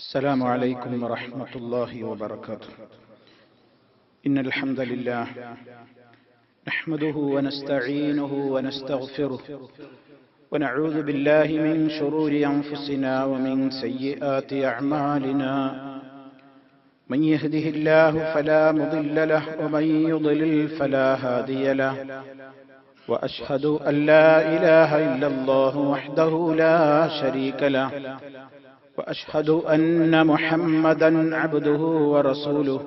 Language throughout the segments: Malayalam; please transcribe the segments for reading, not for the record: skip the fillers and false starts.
السلام عليكم ورحمة الله وبركاته. إن الحمد لله نحمده ونستعينه ونستغفره ونعوذ بالله من شرور أنفسنا ومن سيئات أعمالنا. من يهده الله فلا مضل له ومن يضلل فلا هادي له. وأشهد أن لا إله إلا الله وحده لا شريك له. وأشهد أن محمدا عبده ورسوله.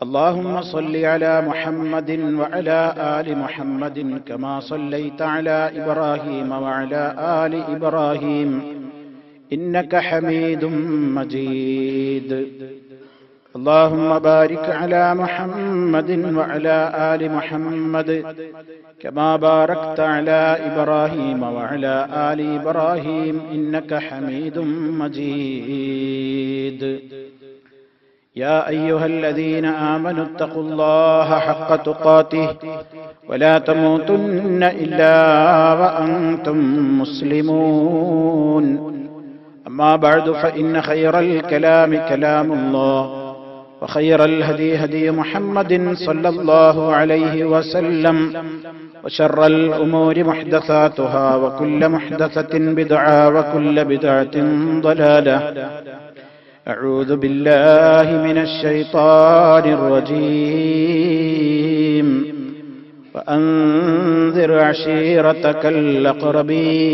اللهم صل على محمد وعلى آل محمد كما صليت على إبراهيم وعلى آل إبراهيم إنك حميد مجيد. اللهم بارك على محمد وعلى آل محمد كما باركت على إبراهيم وعلى آل إبراهيم إنك حميد مجيد. يا أيها الذين آمنوا اتقوا الله حق تقاته ولا تموتن إلا وأنتم مسلمون. أما بعد فإن خير الكلام كلام الله وخير الهدي هدي محمد صلى الله عليه وسلم وشر الأمور محدثاتها وكل محدثة بدعة وكل بدعة ضلالة. أعوذ بالله من الشيطان الرجيم. وأنذر عشيرتك الأقربين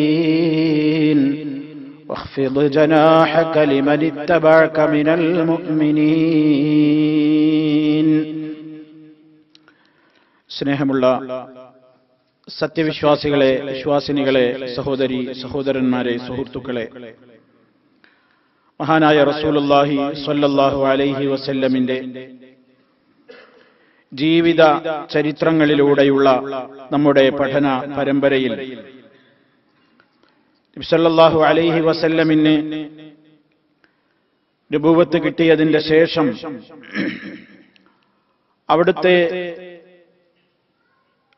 واخفض جناحك لمن اتبعك من المؤمنين. സ്നേഹമുള്ള സത്യവിശ്വാസികളെ, വിശ്വാസിനികളെ, സഹോദരി സഹോദരന്മാരെ, സുഹൃത്തുക്കളെ, മഹാനായ റസൂലുള്ളാഹി സ്വല്ലല്ലാഹു അലൈഹി വസല്ലമിന്റെ ജീവിത ചരിത്രങ്ങളിലൂടെയുള്ള നമ്മുടെ പഠന പരമ്പരയിൽ നബി സല്ലല്ലാഹു അലൈഹി വസല്ലമിന് നബുവത്ത് കിട്ടിയതിന്റെ ശേഷം അവിടുത്തെ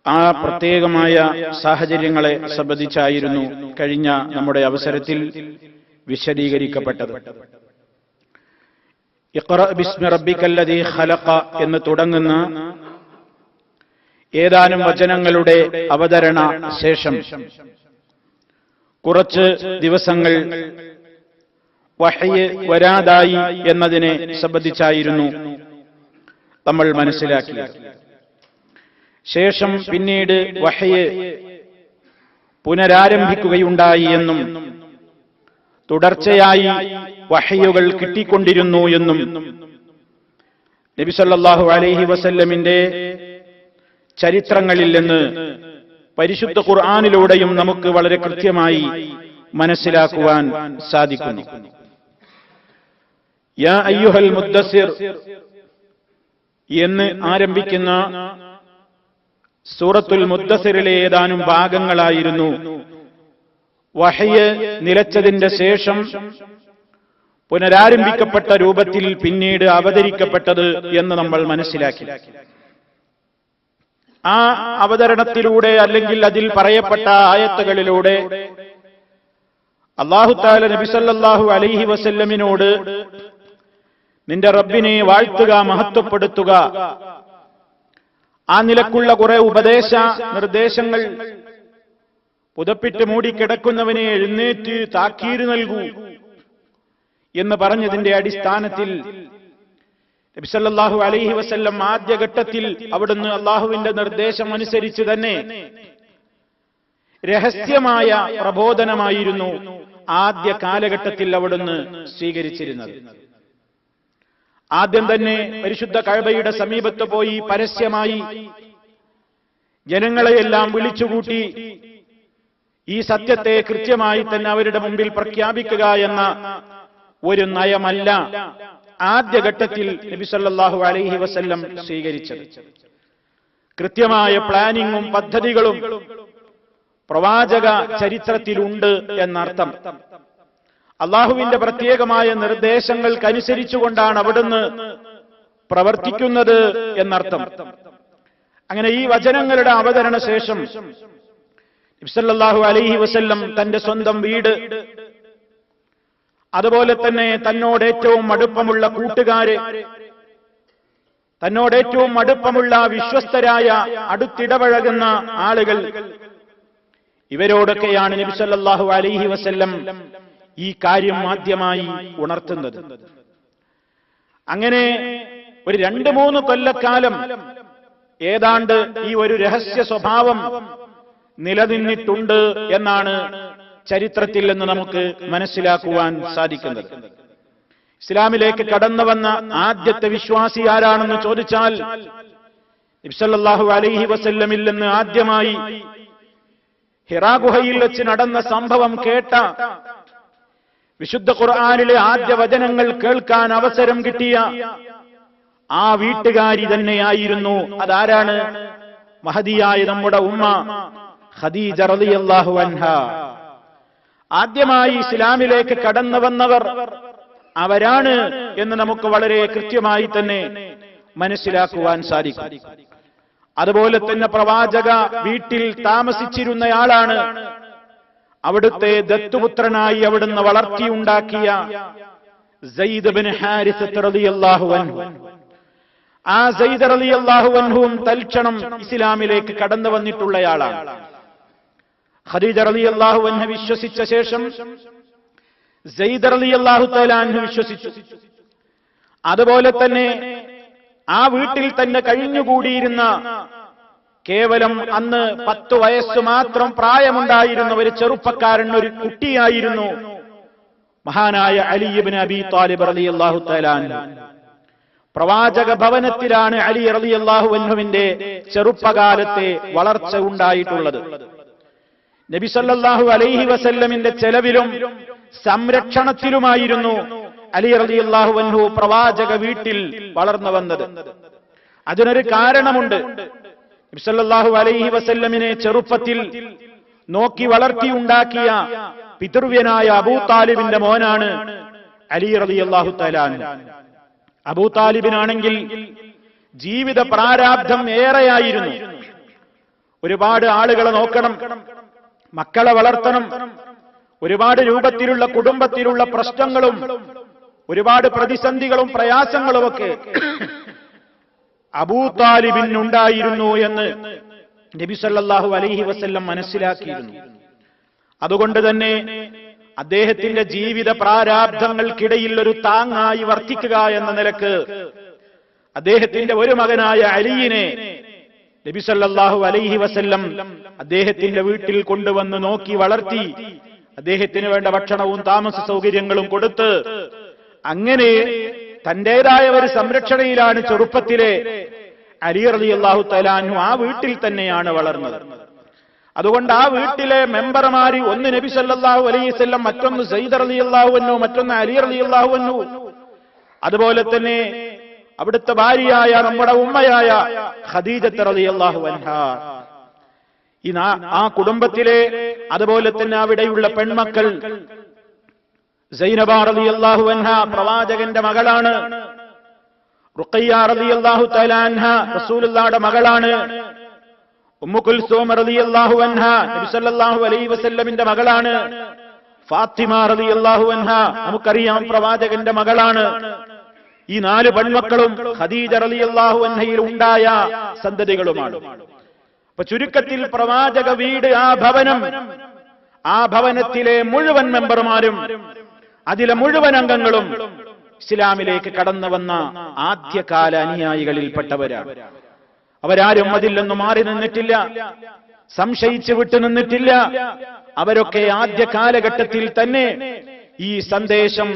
ആ പ്രത്യേകമായ സാഹചര്യങ്ങളെ സംബന്ധിച്ചായിരുന്നു കഴിഞ്ഞ നമ്മുടെ അവസരത്തിൽ വിശദീകരിക്കപ്പെട്ടത്. ഇഖ്റ ബിസ്മി റബ്ബിക്കല്ലദീ ഖലഖ എന്ന് തുടങ്ങുന്ന ഏതാനും വചനങ്ങളുടെ അവതരണ ശേഷം കുറച്ച് ദിവസങ്ങൾ വഹ്യ് വരാതായി എന്നതിനെ സംബന്ധിച്ചായിരുന്നു നമ്മൾ മനസ്സിലാക്കിയത്. ശേഷം പിന്നീട് വഹ്യ് പുനരാരംഭിക്കുകയുണ്ടായി എന്നും തുടർച്ചയായി വഹ്യുകൾ കിട്ടിക്കൊണ്ടിരുന്നു എന്നും നബി സല്ലല്ലാഹു അലൈഹി വസല്ലമിന്റെ ചരിത്രങ്ങളിൽ നിന്ന് പരിശുദ്ധ ഖുർആനിലൂടെയും നമുക്ക് വളരെ കൃത്യമായി മനസ്സിലാക്കുവാൻ സാധിക്കുന്നു. യാ അയ്യുഹൽ മുദ്ദസ്സിർ എന്ന് ആരംഭിക്കുന്ന സൂറത്തുൽ മുദ്ദസ്സിറിലെ ഏതാനും ഭാഗങ്ങളായിരുന്നു വഹ്യ് നിലച്ചതിന്റെ ശേഷം പുനരാരംഭിക്കപ്പെട്ട രൂപത്തിൽ പിന്നീട് അവതരിക്കപ്പെട്ടത് എന്ന് നമ്മൾ മനസ്സിലാക്കി. ആ അവതരണത്തിലൂടെ അല്ലെങ്കിൽ അതിൽ പറയപ്പെട്ട ആയത്തുകളിലൂടെ അല്ലാഹു തആല നബി സല്ലല്ലാഹു അലൈഹി വസല്ലമിനോട് നിന്റെ റബ്ബിനെ വാഴ്ത്തുക, മഹത്വപ്പെടുത്തുക, ആ നിലക്കുള്ള കുറെ ഉപദേശ നിർദ്ദേശങ്ങൾ, പുതപ്പിട്ട് മൂടിക്കിടക്കുന്നവനെ എഴുന്നേറ്റ് താക്കീര് നൽകൂ എന്ന് പറഞ്ഞതിന്റെ അടിസ്ഥാനത്തിൽ നബി സല്ലല്ലാഹു അലൈഹി വസല്ലം ആദ്യഘട്ടത്തിൽ അവിടുന്ന് അള്ളാഹുവിന്റെ നിർദ്ദേശം അനുസരിച്ച് തന്നെ രഹസ്യമായ പ്രബോധനമായിരുന്നു ആദ്യ കാലഘട്ടത്തിൽ അവിടുന്ന് സ്വീകരിച്ചിരുന്നത്. ആദ്യം തന്നെ പരിശുദ്ധ കഅബയുടെ സമീപത്ത് പോയി പരസ്യമായി ജനങ്ങളെയെല്ലാം വിളിച്ചുകൂട്ടി ഈ സത്യത്തെ കൃത്യമായി തന്നെ അവരുടെ മുമ്പിൽ പ്രഖ്യാപിക്കുക എന്ന ഒരു നയമല്ല ആദ്യഘട്ടത്തിൽ നബി സല്ലല്ലാഹു അലൈഹി വസല്ലം സ്വീകരിച്ചത്. കൃത്യമായ പ്ലാനിങ്ങും പദ്ധതികളും പ്രവാചക ചരിത്രത്തിലുണ്ട് എന്നർത്ഥം. അള്ളാഹുവിന്റെ പ്രത്യേകമായ നിർദ്ദേശങ്ങൾക്കനുസരിച്ചുകൊണ്ടാണ് അവിടുന്ന് പ്രവർത്തിക്കുന്നത് എന്നർത്ഥം. അങ്ങനെ ഈ വചനങ്ങളുടെ അവതരണ ശേഷം നബി സല്ലല്ലാഹു അലൈഹി വസല്ലം തന്റെ സ്വന്തം വീട് അതുപോലെ തന്നെ തന്നോട് ഏറ്റവും അടുപ്പമുള്ള കൂട്ടുകാര്, തന്നോട് ഏറ്റവും അടുപ്പമുള്ള വിശ്വസ്തരായ അടുത്തിടപഴകുന്ന ആളുകൾ, ഇവരോടൊക്കെയാണ് നബി സല്ലല്ലാഹു അലൈഹി വസല്ലം ഈ കാര്യം ആദ്യമായി ഉണർത്തുന്നത്. അങ്ങനെ ഒരു 2-3 കൊല്ലക്കാലം ഏതാണ്ട് ഈ ഒരു രഹസ്യ സ്വഭാവം നിലനിന്നിട്ടുണ്ട് എന്നാണ് ചരിത്രത്തിൽ നിന്ന് നമുക്ക് മനസ്സിലാക്കുവാൻ സാധിക്കുന്നത്. ഇസ്ലാമിലേക്ക് കടന്നു വന്ന ആദ്യത്തെ വിശ്വാസി ആരാണെന്ന് ചോദിച്ചാൽ നബി സല്ലല്ലാഹു അലൈഹി വസല്ലമിൽ നിന്ന് ആദ്യമായി ഹിറാ ഗുഹയിൽ വെച്ച് നടന്ന സംഭവം കേട്ട, വിശുദ്ധ ഖുർആനിലെ ആദ്യ വചനങ്ങൾ കേൾക്കാൻ അവസരം കിട്ടിയ ആ വീട്ടുകാരി തന്നെയായിരുന്നു. അതാരാണ്? മഹദിയായ നമ്മുടെ ഉമ്മ ഖദീജ റളിയല്ലാഹു അൻഹ. ആദ്യമായി ഇസ്ലാമിലേക്ക് കടന്നു വന്നവർ അവരാണ് എന്ന് നമുക്ക് വളരെ കൃത്യമായി തന്നെ മനസ്സിലാക്കുവാൻ സാധിക്കും. അതുപോലെ തന്നെ പ്രവാചക വീട്ടിൽ താമസിച്ചിരുന്നയാളാണ്. അവിടുത്തെ ദത്തുപുത്രനായി അവിടുന്ന് വളർത്തിയുണ്ടാക്കിയ സയ്യിദ് ബിൻ ഹാരിസ റളിയല്ലാഹു അൻഹു. ആ സയ്യിദ് റളിയല്ലാഹു അൻഹുവും തൽക്ഷണം ഇസ്ലാമിലേക്ക് കടന്നു വന്നിട്ടുള്ളയാളാണ്. ഖദീജ റളിയല്ലാഹു അൻഹ വിശ്വസിച്ച ശേഷം സയ്യിദ് റളിയല്ലാഹു തആല അൻഹു വിശ്വസിച്ചു. അതുപോലെ തന്നെ ആ വീട്ടിൽ തന്നെ കഴിഞ്ഞുകൂടിയിരുന്ന കേവലം അന്ന് 10 വയസ്സ് മാത്രം പ്രായമുണ്ടായിരുന്ന ഒരു ചെറുപ്പക്കാരൻ, ഒരു കുട്ടിയായിരുന്നു മഹാനായ അലി ഇബ്നു അബീ ത്വാലിബ് റളിയല്ലാഹു തആല അൻഹു. പ്രവാചക ഭവനത്തിലാണ് അലി റളിയല്ലാഹു അൻഹുവിന്റെ ചെറുപ്പകാലത്തെ വളർച്ച ഉണ്ടായിട്ടുള്ളത്. നബി സല്ലല്ലാഹു അലൈഹി വസല്ലമിന്റെ ചെലവിലും സംരക്ഷണത്തിലുമായിരുന്നു അലി റളിയല്ലാഹു അൻഹു പ്രവാചക വീട്ടിൽ വളർന്നു വന്നത്. അതിനൊരു കാരണമുണ്ട്. നബി സല്ലല്ലാഹു അലൈഹി വസല്ലമിനെ ചെറുപ്പത്തിൽ നോക്കി വളർത്തിയുണ്ടാക്കിയ പിതൃവ്യനായ അബൂ താലിബിന്റെ മോനാണ് അലി റളിയല്ലാഹു തആല അൻഹു. അബൂ താലിബിനാണെങ്കിൽ ജീവിത പ്രാരാബ്ധം ഏറെയായിരുന്നു. ഒരുപാട് ആളുകളെ നോക്കണം, മക്കളെ വളർത്തണം, ഒരുപാട് രൂപത്തിലുള്ള കുടുംബത്തിലുള്ള പ്രശ്നങ്ങളും ഒരുപാട് പ്രതിസന്ധികളും പ്രയാസങ്ങളുമൊക്കെ അബൂ താലിബിനുണ്ടായിരുന്നു എന്ന് നബി സല്ലല്ലാഹു അലൈഹി വസല്ലം മനസ്സിലാക്കിയിരുന്നു. അതുകൊണ്ട് തന്നെ അദ്ദേഹത്തിന്റെ ജീവിത പ്രാരാബ്ധങ്ങൾക്കിടയിൽ ഒരു താങ്ങായി വർത്തിക്കുക എന്ന നിലക്ക് അദ്ദേഹത്തിന്റെ ഒരു മകനായ അലിയിനെ നബി സല്ലല്ലാഹു അലൈഹി വസല്ലം അദ്ദേഹത്തിന്റെ വീട്ടിൽ കൊണ്ടുവന്ന് നോക്കി വളർത്തി, അദ്ദേഹത്തിന് വേണ്ട ഭക്ഷണവും താമസ സൗകര്യങ്ങളും കൊടുത്ത് അങ്ങനെ തന്റേതായ ഒരു സംരക്ഷണയിലാണ് ചെറുപ്പത്തിലെ അലി റളിയല്ലാഹു തആല അൻഹു ആ വീട്ടിൽ തന്നെയാണ് വളർന്നത്. അതുകൊണ്ട് ആ വീട്ടിലെ മെമ്പർമാര്, ഒന്ന് നബി സല്ലല്ലാഹു അലൈഹി വസല്ലം, മറ്റൊന്ന് സയ്യിദ് റളിയല്ലാഹു അൻഹു, മറ്റൊന്ന് അലി റളിയല്ലാഹു അൻഹു, അതുപോലെ തന്നെ അവിടുത്തെ ഭാര്യയായ നമ്മുടെ ഉമ്മയായ ഖദീജ റളിയല്ലാഹു അൻഹ, ആ കുടുംബത്തിലെ അതുപോലെ തന്നെ അവിടെയുള്ള പെൺമക്കൾ സൈനബ റളിയല്ലാഹു അൻഹ പ്രവാചകന്റെ മകളാണ്. റുഖയ്യ റളിയല്ലാഹു തആല അൻഹ റസൂലുള്ളാഹിയുടെ മകളാണ്. ഉമ്മു കുൽസൂം റളിയല്ലാഹു അൻഹ നബി സല്ലല്ലാഹു അലൈഹി വസല്ലമിന്റെ മകളാണ്. ഫാത്തിമ റളിയല്ലാഹു അൻഹ നമുക്കറിയാം പ്രവാചകന്റെ മകളാണ്. ഈ 4 പെൺമക്കളും ഖദീജ റളിയല്ലാഹു അൻഹയിൽ ഉണ്ടായ സന്തതികളുമാണ്. അപ്പൊ ചുരുക്കത്തിൽ പ്രവാചക വീട്, ആ ഭവനം, ആ ഭവനത്തിലെ മുഴുവൻ മെമ്പർമാരും അതിലെ മുഴുവൻ അംഗങ്ങളും ഇസ്ലാമിലേക്ക് കടന്നു വന്ന ആദ്യകാല അനുയായികളിൽപ്പെട്ടവരാണ്. അവരാരും അതിൽ നിന്ന് മാറി നിന്നിട്ടില്ല, സംശയിച്ചു വിട്ടു നിന്നിട്ടില്ല. അവരൊക്കെ ആദ്യ കാലഘട്ടത്തിൽ തന്നെ ഈ സന്ദേശം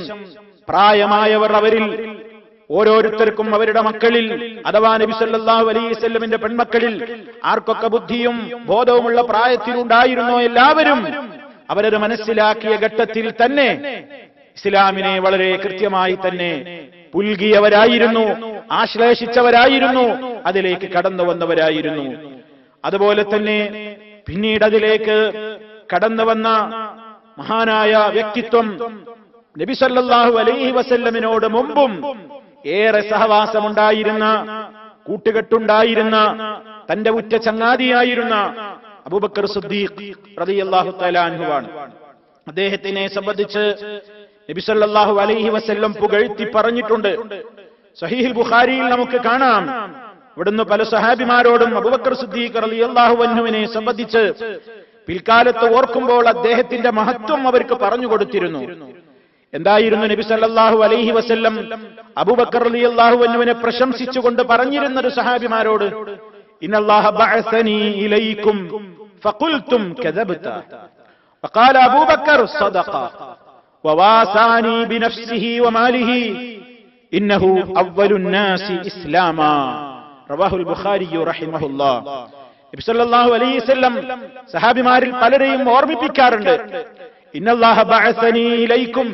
പ്രായമായവർ അവരിൽ ഓരോരുത്തർക്കും അവരുടെ മക്കളിൽ, അഥവാ നബി സല്ലല്ലാഹു അലൈഹി വസല്ലമിന്റെ പെൺമക്കളിൽ ആർക്കൊക്കെ ബുദ്ധിയും ബോധവുമുള്ള പ്രായത്തിലുണ്ടായിരുന്നോ എല്ലാവരും അവരത് മനസ്സിലാക്കിയ ഘട്ടത്തിൽ തന്നെ ഇസ്ലാമിനെ വളരെ കൃത്യമായി തന്നെ പുൽകിയവരായിരുന്നു, ആശ്ലേഷിച്ചവരായിരുന്നു, അതിലേക്ക് കടന്നു വന്നവരായിരുന്നു. അതുപോലെ തന്നെ പിന്നീട് അതിലേക്ക് കടന്നു വന്ന മഹാനായ വ്യക്തിത്വം നബി സല്ലല്ലാഹു അലൈഹി വസല്ലമിനോട് മുമ്പും ഏറെ സഹവാസമുണ്ടായിരുന്ന, കൂട്ടുകെട്ടുണ്ടായിരുന്ന, തന്റെ ഉറ്റ ചങ്ങാതിയായിരുന്ന അബൂബക്കർ സിദ്ദീഖ് റളിയല്ലാഹു തആല അൻഹുവാണ്. അദ്ദേഹത്തിനെ സംബന്ധിച്ച് നബി സല്ലല്ലാഹു അലൈഹി വസല്ലം പുകഴ്ത്തി പറഞ്ഞിട്ടുണ്ട്. സഹീഹുൽ ബുഖാരിയിൽ നമുക്ക് കാണാം, ഇവിടുന്ന് പല സഹാബിമാരോടും അബൂബക്കർ സിദ്ദീഖ് റളിയല്ലാഹു അൻഹുവിനെ സംബന്ധിച്ച് പിൽക്കാലത്ത് ഓർക്കുമ്പോൾ അദ്ദേഹത്തിന്റെ മഹത്വം അവർക്ക് പറഞ്ഞു കൊടുത്തിരുന്നു. എന്തായിരുന്നു നബി സല്ലല്ലാഹു അലൈഹി വസല്ലം അബൂബക്കർ റളിയല്ലാഹു അൻഹുവിനെ പ്രശംസിച്ചുകൊണ്ട് പറഞ്ഞിരുന്നത് സഹാബിമാരോട്? ഇന്നല്ലാഹ ബഅസനി ഇലൈക്കും ഫഖുൽതും കദബ്ത വഖാല അബൂബക്കർ സദഖ വവാസാനി ബിനഫ്സിഹി വമാലിഹി ഇന്നഹു അവ്വലുൻ നാസി ഇസ്ലാമാ റവാഹുൽ ബുഖാരി റഹിമഹുല്ലാഹ്. നബി സല്ലല്ലാഹു അലൈഹി വസല്ലം സഹാബിമാരിൽ പലരെയും ഓർമ്മിപ്പിക്കാറുണ്ട്, ഇന്നല്ലാഹ ബഅസനി ഇലൈക്കും,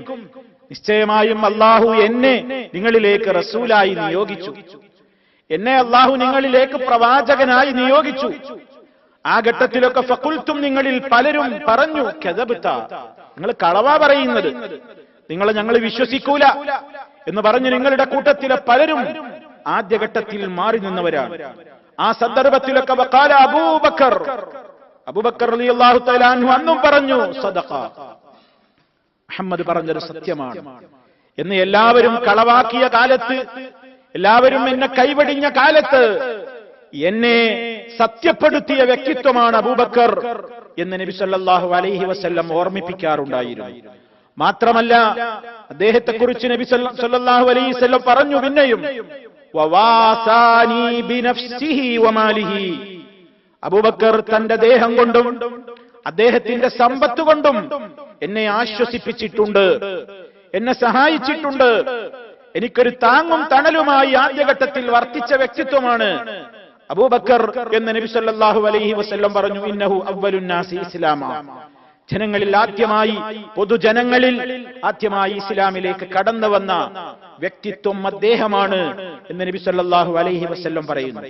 നിശ്ചയമായും അല്ലാഹു എന്നെ നിങ്ങളിലേക്ക് റസൂലായി നിയോഗിച്ചു, എന്നെ അല്ലാഹു നിങ്ങളിലേക്ക് പ്രവാചകനായി നിയോഗിച്ചു. ആ ഘട്ടത്തിലൊക്കെ ഫഖുൽതും, നിങ്ങളിൽ പലരും പറഞ്ഞു, കദബ്ത, നിങ്ങൾ കളവാ പറയുന്നത്, നിങ്ങളെ ഞങ്ങൾ വിശ്വസിക്കൂല എന്ന് പറഞ്ഞ് നിങ്ങളുടെ കൂട്ടത്തിലെ പലരും ആദ്യഘട്ടത്തിൽ മാറി നിന്നവരാണ്. ആ സന്ദർഭത്തിലൊക്കെ വഖാല അബൂബക്കർ, അബൂബക്കർ റളിയല്ലാഹു തആല അൻഹു അന്നും പറഞ്ഞു, സദഖ, മുഹമ്മദ് പറഞ്ഞത് സത്യമാണ് എന്ന് എല്ലാവരും കളവാക്കിയ കാലത്ത്, എല്ലാവരും എന്നെ കൈവടിഞ്ഞ കാലത്ത് എന്നെ സത്യപ്പെടുത്തിയ വ്യക്തിത്വമാണ് അബൂബക്കർ എന്ന് നബി സല്ലല്ലാഹു അലൈഹി വസല്ലം ഓർമ്മിപ്പിക്കാറുണ്ടായിരുന്നു. മാത്രമല്ല അദ്ദേഹത്തെക്കുറിച്ച് നബി സല്ലല്ലാഹു അലൈഹി വസല്ലം പറഞ്ഞു പിന്നെയും, വവാസാനി ബിനഫ്സിഹി വമാലിഹി, അബൂബക്കർ തന്റെ ദേഹം കൊണ്ടും അദ്ദേഹത്തിന്റെ സമ്പത്ത് കൊണ്ടും എന്നെ ആശ്വസിപ്പിച്ചിട്ടുണ്ട്, എന്നെ സഹായിച്ചിട്ടുണ്ട്, എനിക്കൊരു താങ്ങും തണലുമായി ആദ്യഘട്ടത്തിൽ വർത്തിച്ച വ്യക്തിത്വമാണ് അബൂബക്കർ എന്ന് നബി സല്ലല്ലാഹു അലൈഹി വസല്ലം പറഞ്ഞു. ഇന്നഹു അവ്വലുൻ നാസി ഇസ്ലാമ, ജനങ്ങളിൽ ആദ്യമായി, പൊതുജനങ്ങളിൽ ആദ്യമായി ഇസ്ലാമിലേക്ക് കടന്നു വന്ന വ്യക്തിത്വം അദ്ദേഹമാണ് എന്ന് നബി സല്ലല്ലാഹു അലൈഹി വസല്ലം പറയുന്നു.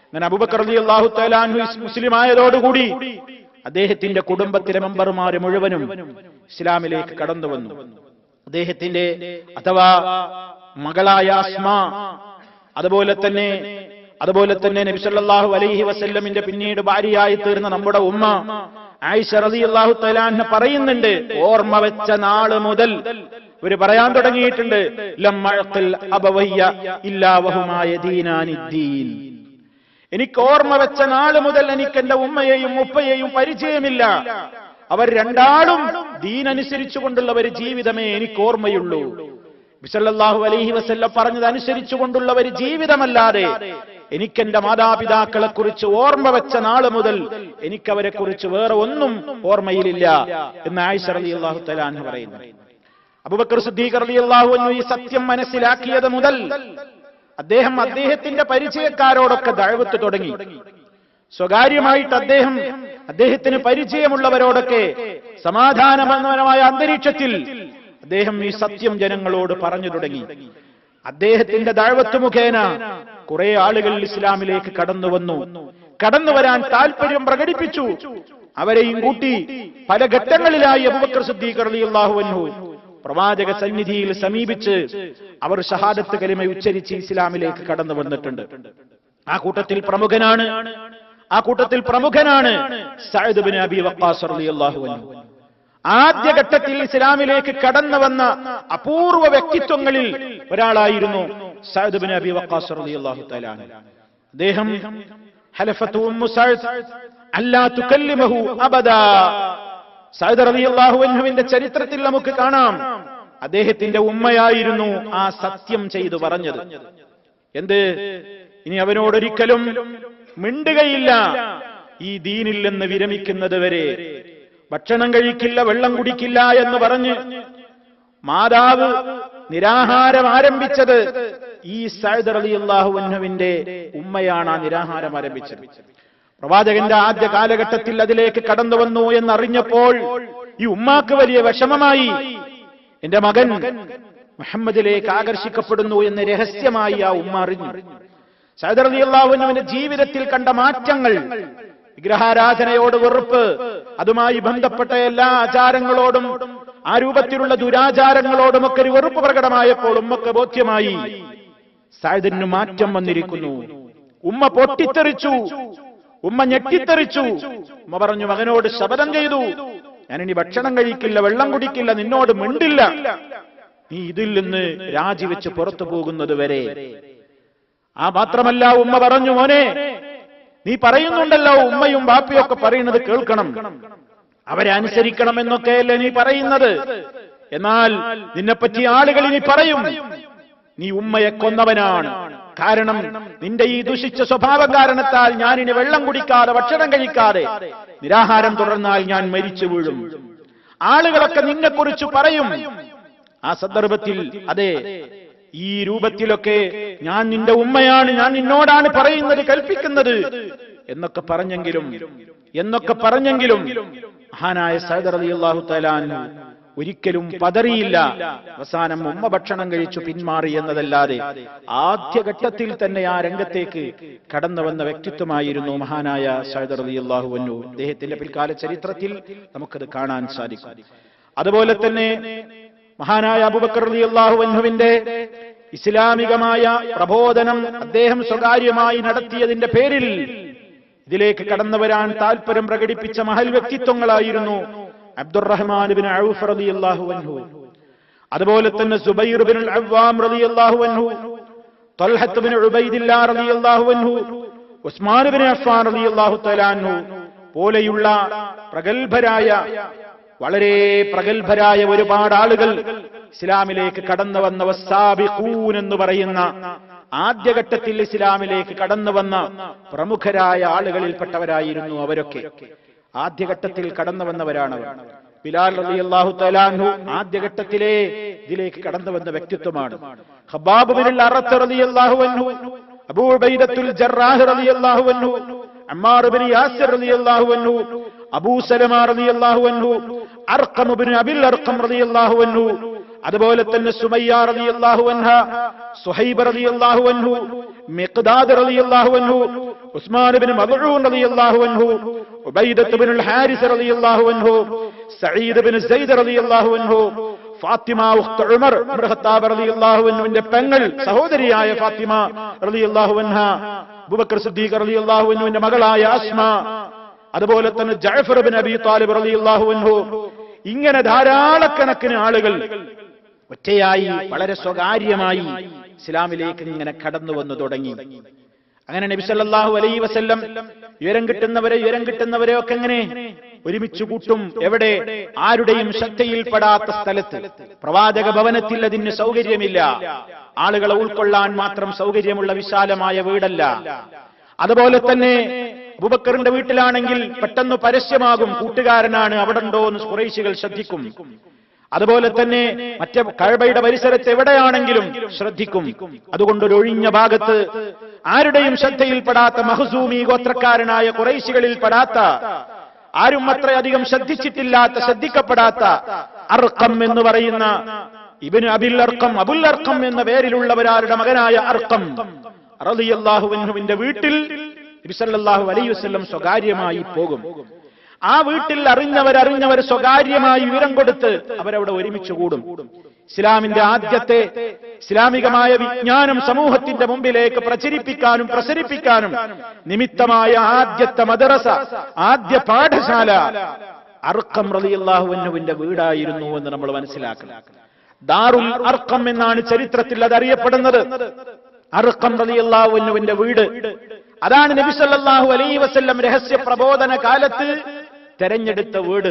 അങ്ങനെ അബൂബക്കർ റളിയല്ലാഹു തആല അൻഹു മുസ്ലിം ആയതോടുകൂടി അദ്ദേഹത്തിന്റെ കുടുംബത്തിലെ മെമ്പർമാര് മുഴുവനും ഇസ്ലാമിലേക്ക് കടന്നു വന്നു. അദ്ദേഹത്തിന്റെ അഥവാ മകളായ അസ്മാ, അതുപോലെ തന്നെ നബി സല്ലല്ലാഹു അലൈഹി വസല്ലമിന്റെ പിന്നീട് ഭാര്യയായി തീർന്ന നമ്മുടെ ഉമ്മ ആയിഷ റളിയല്ലാഹു തആല അൻഹ പറയുന്നുണ്ട്, ഓർമ്മ വെച്ച നാള് മുതൽ ഇവര് പറയാൻ തുടങ്ങിയിട്ടുണ്ട്, ലമ്മഅഖിൽ അബവയ്യ ഇല്ലാ വഹുമാ യദീനാനിദ്ദീൻ, എനിക്ക് ഓർമ്മ വെച്ച നാള് മുതൽ എനിക്ക് എന്റെ ഉമ്മയെയും ഉപ്പയെയും പരിചയമില്ല, അവർ രണ്ടാളും ദീനനുസരിച്ചുകൊണ്ടുള്ള ഒരു ജീവിതമേ എനിക്ക് ഓർമ്മയുള്ളൂ. നബി സല്ലല്ലാഹു അലൈഹി വസല്ലം പറഞ്ഞതനുസരിച്ചുകൊണ്ടുള്ള ഒരു ജീവിതമല്ലാതെ എനിക്കെന്റെ മാതാപിതാക്കളെ കുറിച്ച് ഓർമ്മ വെച്ച നാള് മുതൽ എനിക്കവരെ കുറിച്ച് വേറെ ഒന്നും ഓർമ്മയിലില്ല എന്ന് ആയിഷ റളിയല്ലാഹു തആല അൻഹ പറയുന്നു. അബൂബക്കർ സിദ്ദീഖ് റളിയല്ലാഹു അൻഹു ഈ സത്യം മനസ്സിലാക്കിയത് മുതൽ അദ്ദേഹത്തിന്റെ പരിചയക്കാരോടൊക്കെ ദഅവത്ത് തുടങ്ങി. സ്വകാര്യമായിട്ട് അദ്ദേഹത്തിന് പരിചയമുള്ളവരോടൊക്കെ സമാധാനപരമായ അന്തരീക്ഷത്തിൽ അദ്ദേഹം ഈ സത്യം ജനങ്ങളോട് പറഞ്ഞു തുടങ്ങി. അദ്ദേഹത്തിന്റെ ദഅവത്ത് മുഖേന കുറെ ആളുകൾ ഇസ്ലാമിലേക്ക് കടന്നു വരാൻ താല്പര്യം പ്രകടിപ്പിച്ചു. അവരെയും കൂട്ടി പല ഘട്ടങ്ങളിലായി അബൂബക്കർ സിദ്ദീഖ് റളിയല്ലാഹു അൻഹു പ്രവാചക സന്നിധിയിൽ സമീപിച്ച് അവർ ഷഹാദത്ത് കലിമ ഉച്ചരിച്ച് ഇസ്ലാമിലേക്ക് കടന്നു വന്നിട്ടുണ്ട്. ആ കൂട്ടത്തിൽ പ്രമുഖനാണ് സഅദ് ഇബ്നു അബി വഖാസ് റളിയല്ലാഹു അൻഹു. ആദ്യഘട്ടത്തിൽ ഇസ്ലാമിലേക്ക് കടന്നു വന്ന അപൂർവ വ്യക്തിത്വങ്ങളിൽ ഒരാളായിരുന്നു സഅദ് ഇബ്നു അബി വഖാസ് റളിയല്ലാഹു തആല അൻഹു. അദ്ദേഹം ഹലഫത്തു ഉമ്മു സഅദ് അല്ലാ തുകല്ലിമഹു അബദാ, സഅദ് റളിയല്ലാഹു അൻഹുവിന്റെ ചരിത്രത്തിൽ നമുക്ക് കാണാം, അദ്ദേഹത്തിന്റെ ഉമ്മയായിരുന്നു ആ സത്യം ചെയ്തു പറഞ്ഞത്. എന്ത്? ഇനി അവനോടൊരിക്കലും മിണ്ടുകയില്ല, ഈ ദീനിൽ നിന്ന് വിരമിക്കുന്നത് വരെ ഭക്ഷണം കഴിക്കില്ല, വെള്ളം കുടിക്കില്ല എന്ന് പറഞ്ഞ് മാതാവ് നിരാഹാരം ആരംഭിച്ചത് ഈ സഅദ് റളിയല്ലാഹു അൻഹുവിന്റെ ഉമ്മയാണ് ആ നിരാഹാരം ആരംഭിച്ചത്. പ്രവാചകന്റെ ആദ്യ കാലഘട്ടത്തിൽ അതിലേക്ക് കടന്നു വന്നു എന്നറിഞ്ഞപ്പോൾ ഈ ഉമ്മാക്ക് വലിയ വിഷമമായി. എന്റെ മകൻ മുഹമ്മദിലേക്ക് ആകർഷിക്കപ്പെടുന്നു എന്ന് രഹസ്യമായി ആ ഉമ്മ അറിഞ്ഞു. സഅദ് റളിയല്ലാഹു അൻഹുവിന്റെ ജീവിതത്തിൽ കണ്ട മാറ്റങ്ങൾ, വിഗ്രഹാരാധനയോട് വെറുപ്പ്, അതുമായി ബന്ധപ്പെട്ട എല്ലാ ആചാരങ്ങളോടും ആ രൂപത്തിലുള്ള ദുരാചാരങ്ങളോടുമൊക്കെ ഒരു വെറുപ്പ് പ്രകടമായപ്പോൾ ഉമ്മക്ക് ബോധ്യമായി സഅദിന് മാറ്റം വന്നിരിക്കുന്നു. ഉമ്മ പൊട്ടിത്തെറിച്ചു, ഉമ്മ ഞെട്ടിത്തെറിച്ചു. ഉമ്മ പറഞ്ഞു, മകനോട് ശപഥം ചെയ്തു, ഞാനിനി ഭക്ഷണം കഴിക്കില്ല, വെള്ളം കുടിക്കില്ല, നിന്നോട് മിണ്ടില്ല, നീ ഇതിൽ നിന്ന് രാജിവെച്ച് പുറത്തു പോകുന്നത് വരെ. മാത്രമല്ല ഉമ്മ പറഞ്ഞു, മോനെ നീ പറയുന്നുണ്ടല്ലോ ഉമ്മയും ബാപ്പയും ഒക്കെ പറയുന്നത് കേൾക്കണം, അവരെ അനുസരിക്കണം എന്നൊക്കെയല്ലേ നീ പറയുന്നത്. എന്നാൽ നിന്നെപ്പറ്റി ആളുകൾ ഇനി പറയും നീ ഉമ്മയെ കൊന്നവനാണ്. കാരണം നിന്റെ ഈ ദുഷിച്ച സ്വഭാവം കാരണത്താൽ ഞാനിനി വെള്ളം കുടിക്കാതെ ഭക്ഷണം കഴിക്കാതെ നിരാഹാരം തുടർന്നാൽ ഞാൻ മരിച്ചു വീഴും. ആളുകളൊക്കെ നിന്നെക്കുറിച്ച് പറയും. ആ സന്ദർഭത്തിൽ അതെ, ഈ രൂപത്തിലൊക്കെ ഞാൻ നിന്റെ ഉമ്മയാണ്, ഞാൻ നിന്നോടാണ് പറയുന്നത്, കൽപ്പിക്കുന്നത് എന്നൊക്കെ പറഞ്ഞെങ്കിലും മഹാനായ സഅദ് റളിയല്ലാഹു തആല അൻഹു ഒരിക്കലും പതറിയില്ല. അവസാനം ഉമ്മ ഭക്ഷണം കഴിച്ചു പിന്മാറി എന്നതല്ലാതെ ആദ്യഘട്ടത്തിൽ തന്നെ ആ രംഗത്തേക്ക് കടന്നു വന്ന വ്യക്തിത്വമായിരുന്നു മഹാനായ സഅദ് റളിയല്ലാഹു അൻഹു. അദ്ദേഹത്തിന്റെ പിൽക്കാല ചരിത്രത്തിൽ നമുക്കത് കാണാൻ സാധിക്കും. അതുപോലെ തന്നെ മഹാനായ അബൂബക്കർ റളിയല്ലാഹു അൻഹുവിന്റെ ഇസ്ലാമികമായ പ്രബോധനം അദ്ദേഹം സ്വകാര്യമായി നടത്തിയതിന്റെ പേരിൽ ഇതിലേക്ക് കടന്നു വരാൻ താൽപര്യം പ്രകടിപ്പിച്ച മഹൽ വ്യക്തിത്വങ്ങളായിരുന്നു അബ്ദുറഹ്മാൻ ഇബ്നു ഔഫ് റളിയല്ലാഹു അൻഹു, അതുപോലെ തന്നെ സുബൈർ ഇബ്നുൽ അവ്വാം റളിയല്ലാഹു അൻഹു, ത്വൽഹത്ത് ഇബ്നു ഉബൈദില്ലാ റളിയല്ലാഹു അൻഹു, ഉസ്മാൻ ഇബ്നു അഫ്ഫാൻ റളിയല്ലാഹു തആല അൻഹു പോലെയുള്ള വളരെ പ്രഗൽഭരായ ഒരുപാട് ആളുകൾ ഇസ്ലാമിലേക്ക് കടന്നു വന്ന വസ്സാബിഖൂൻ എന്ന് പറയുന്ന ആദ്യഘട്ടത്തിൽ ഇസ്ലാമിലേക്ക് കടന്നു വന്ന പ്രമുഖരായ ആളുകളിൽപ്പെട്ടവരായിരുന്നു അവരൊക്കെ. ആദ്യഘട്ടത്തിൽ കടന്നു വന്നവരാണ്. ബിലാൽ റളിയല്ലാഹു തആല അൻഹു ആദ്യഘട്ടത്തിലെ ഇതിലേക്ക് കടന്നു വന്ന വ്യക്തിത്വമാണ്. ഖബ്ബാബ് ബിനുൽ അറത്ത് റളിയല്ലാഹു അൻഹു, അബൂ ഉബൈദത്തുൽ ജറാഹ് റളിയല്ലാഹു അൻഹു, അമ്മാർ ഇബ്നു യാസിർ റളിയല്ലാഹു അൻഹു, അബൂ സലമ റളിയല്ലാഹു അൻഹു, അർഖം ഇബ്നു അബിൽ അർഖം റളിയല്ലാഹു അൻഹു, അതുപോലെ തന്നെ സുമയ്യ റളിയല്ലാഹു അൻഹ, സുഹൈബ് റളിയല്ലാഹു അൻഹു, മിഖ്ദാദ് റളിയല്ലാഹു അൻഹു, ഉസ്മാൻ ഇബ്നു മദ്ഊൻ റളിയല്ലാഹു അൻഹു, ഉബൈദത്ത് ഇബ്നുൽ ഹാരിസ് റളിയല്ലാഹു അൻഹു, സഈദ് ഇബ്നു സൈദ് റളിയല്ലാഹു അൻഹു, ഫാത്തിമ ഉഖ്ത് ഉമർ ഇബ്നു ഖത്താബ് റളിയല്ലാഹു അൻഹുവിന്റെ പെങ്ങൾ സഹോദരിയായ ഫാത്തിമ റളിയല്ലാഹു അൻഹ, അബൂബക്കർ സിദ്ദീഖ് റളിയല്ലാഹു അൻഹുവിന്റെ മകളായ അസ്മ, അതുപോലെ തന്നെ ജഅഫർ ഇബ്നു അബീ ത്വാലിബ് റളിയല്ലാഹു അൻഹു. ഇങ്ങനെ ധാരാളക്കണക്കിന് ആളുകൾ ഒറ്റയായി വളരെ സ്വകാര്യമായി ഇസ്ലാമിലേക്ക് ഇങ്ങനെ കടന്നു വന്നു തുടങ്ങി. അങ്ങനെ നബി സല്ലല്ലാഹു അലൈഹി വസല്ലം ഉയരം കിട്ടുന്നവരെ ഒക്കെ എങ്ങനെ ഒരുമിച്ച് കൂട്ടും? എവിടെ? ആരുടെയും ശ്രദ്ധയിൽപ്പെടാത്ത സ്ഥലത്ത്. പ്രവാചക ഭവനത്തിൽ അതിന് സൗകര്യമില്ല. ആളുകളെ ഉൾക്കൊള്ളാൻ മാത്രം സൗകര്യമുള്ള വിശാലമായ വീടല്ല. അതുപോലെ തന്നെ അബൂബക്കറിന്റെ വീട്ടിലാണെങ്കിൽ പെട്ടെന്ന് പരസ്യമാകും കൂട്ടുകാരനാണ്, അവിടെ ഉണ്ടോ എന്ന് ഖുറൈശികൾ ശ്രദ്ധിക്കും. അതുപോലെ തന്നെ മറ്റേ കഅബയുടെ പരിസരത്ത് എവിടെയാണെങ്കിലും ശ്രദ്ധിക്കും. അതുകൊണ്ട് ഒരു ഒഴിഞ്ഞ ഭാഗത്ത് ആരുടെയും ശ്രദ്ധയിൽപ്പെടാത്ത മഖ്സൂമി ഗോത്രക്കാരനായ ഖുറൈശികളിൽ പെടാത്ത, ആരും അത്രയധികം ശ്രദ്ധിക്കപ്പെടാത്ത അർഖം എന്ന് പറയുന്ന ഇബ്നു അബിൽ അർഖം, അബുൽ അർഖം എന്ന പേരിലുള്ളവരാരുടെ മകനായ അർഖം റളിയല്ലാഹു അൻഹുവിന്റെ വീട്ടിൽ നബി സല്ലല്ലാഹു അലൈഹി വസല്ലം സ്വകാര്യമായി പോകും. ആ വീട്ടിൽ അറിഞ്ഞവർ സ്വകാര്യമായി വിവരം കൊടുത്ത് അവരവിടെ ഒരുമിച്ച് കൂടും. ഇസ്ലാമിന്റെ ആദ്യത്തെ ഇസ്ലാമികമായ വിജ്ഞാനം സമൂഹത്തിന്റെ മുമ്പിലേക്ക് പ്രസരിപ്പിക്കാനും നിമിത്തമായ ആദ്യത്തെ മദ്രസ, ആദ്യ പാഠശാല അർഖം റളിയല്ലാഹു അൻഹുവിന്റെ വീടായിരുന്നു എന്ന് നമ്മൾ മനസ്സിലാക്കണം. ദാറുൽ അർഖം എന്നാണ് ചരിത്രത്തിൽ അത് അറിയപ്പെടുന്നത്. അർഖം റളിയല്ലാഹു അൻഹുവിന്റെ വീട്, അതാണ് നബി സല്ലല്ലാഹു അലൈഹി വസല്ലം രഹസ്യ പ്രബോധന കാലത്ത് തെരഞ്ഞെടുത്ത വീട്.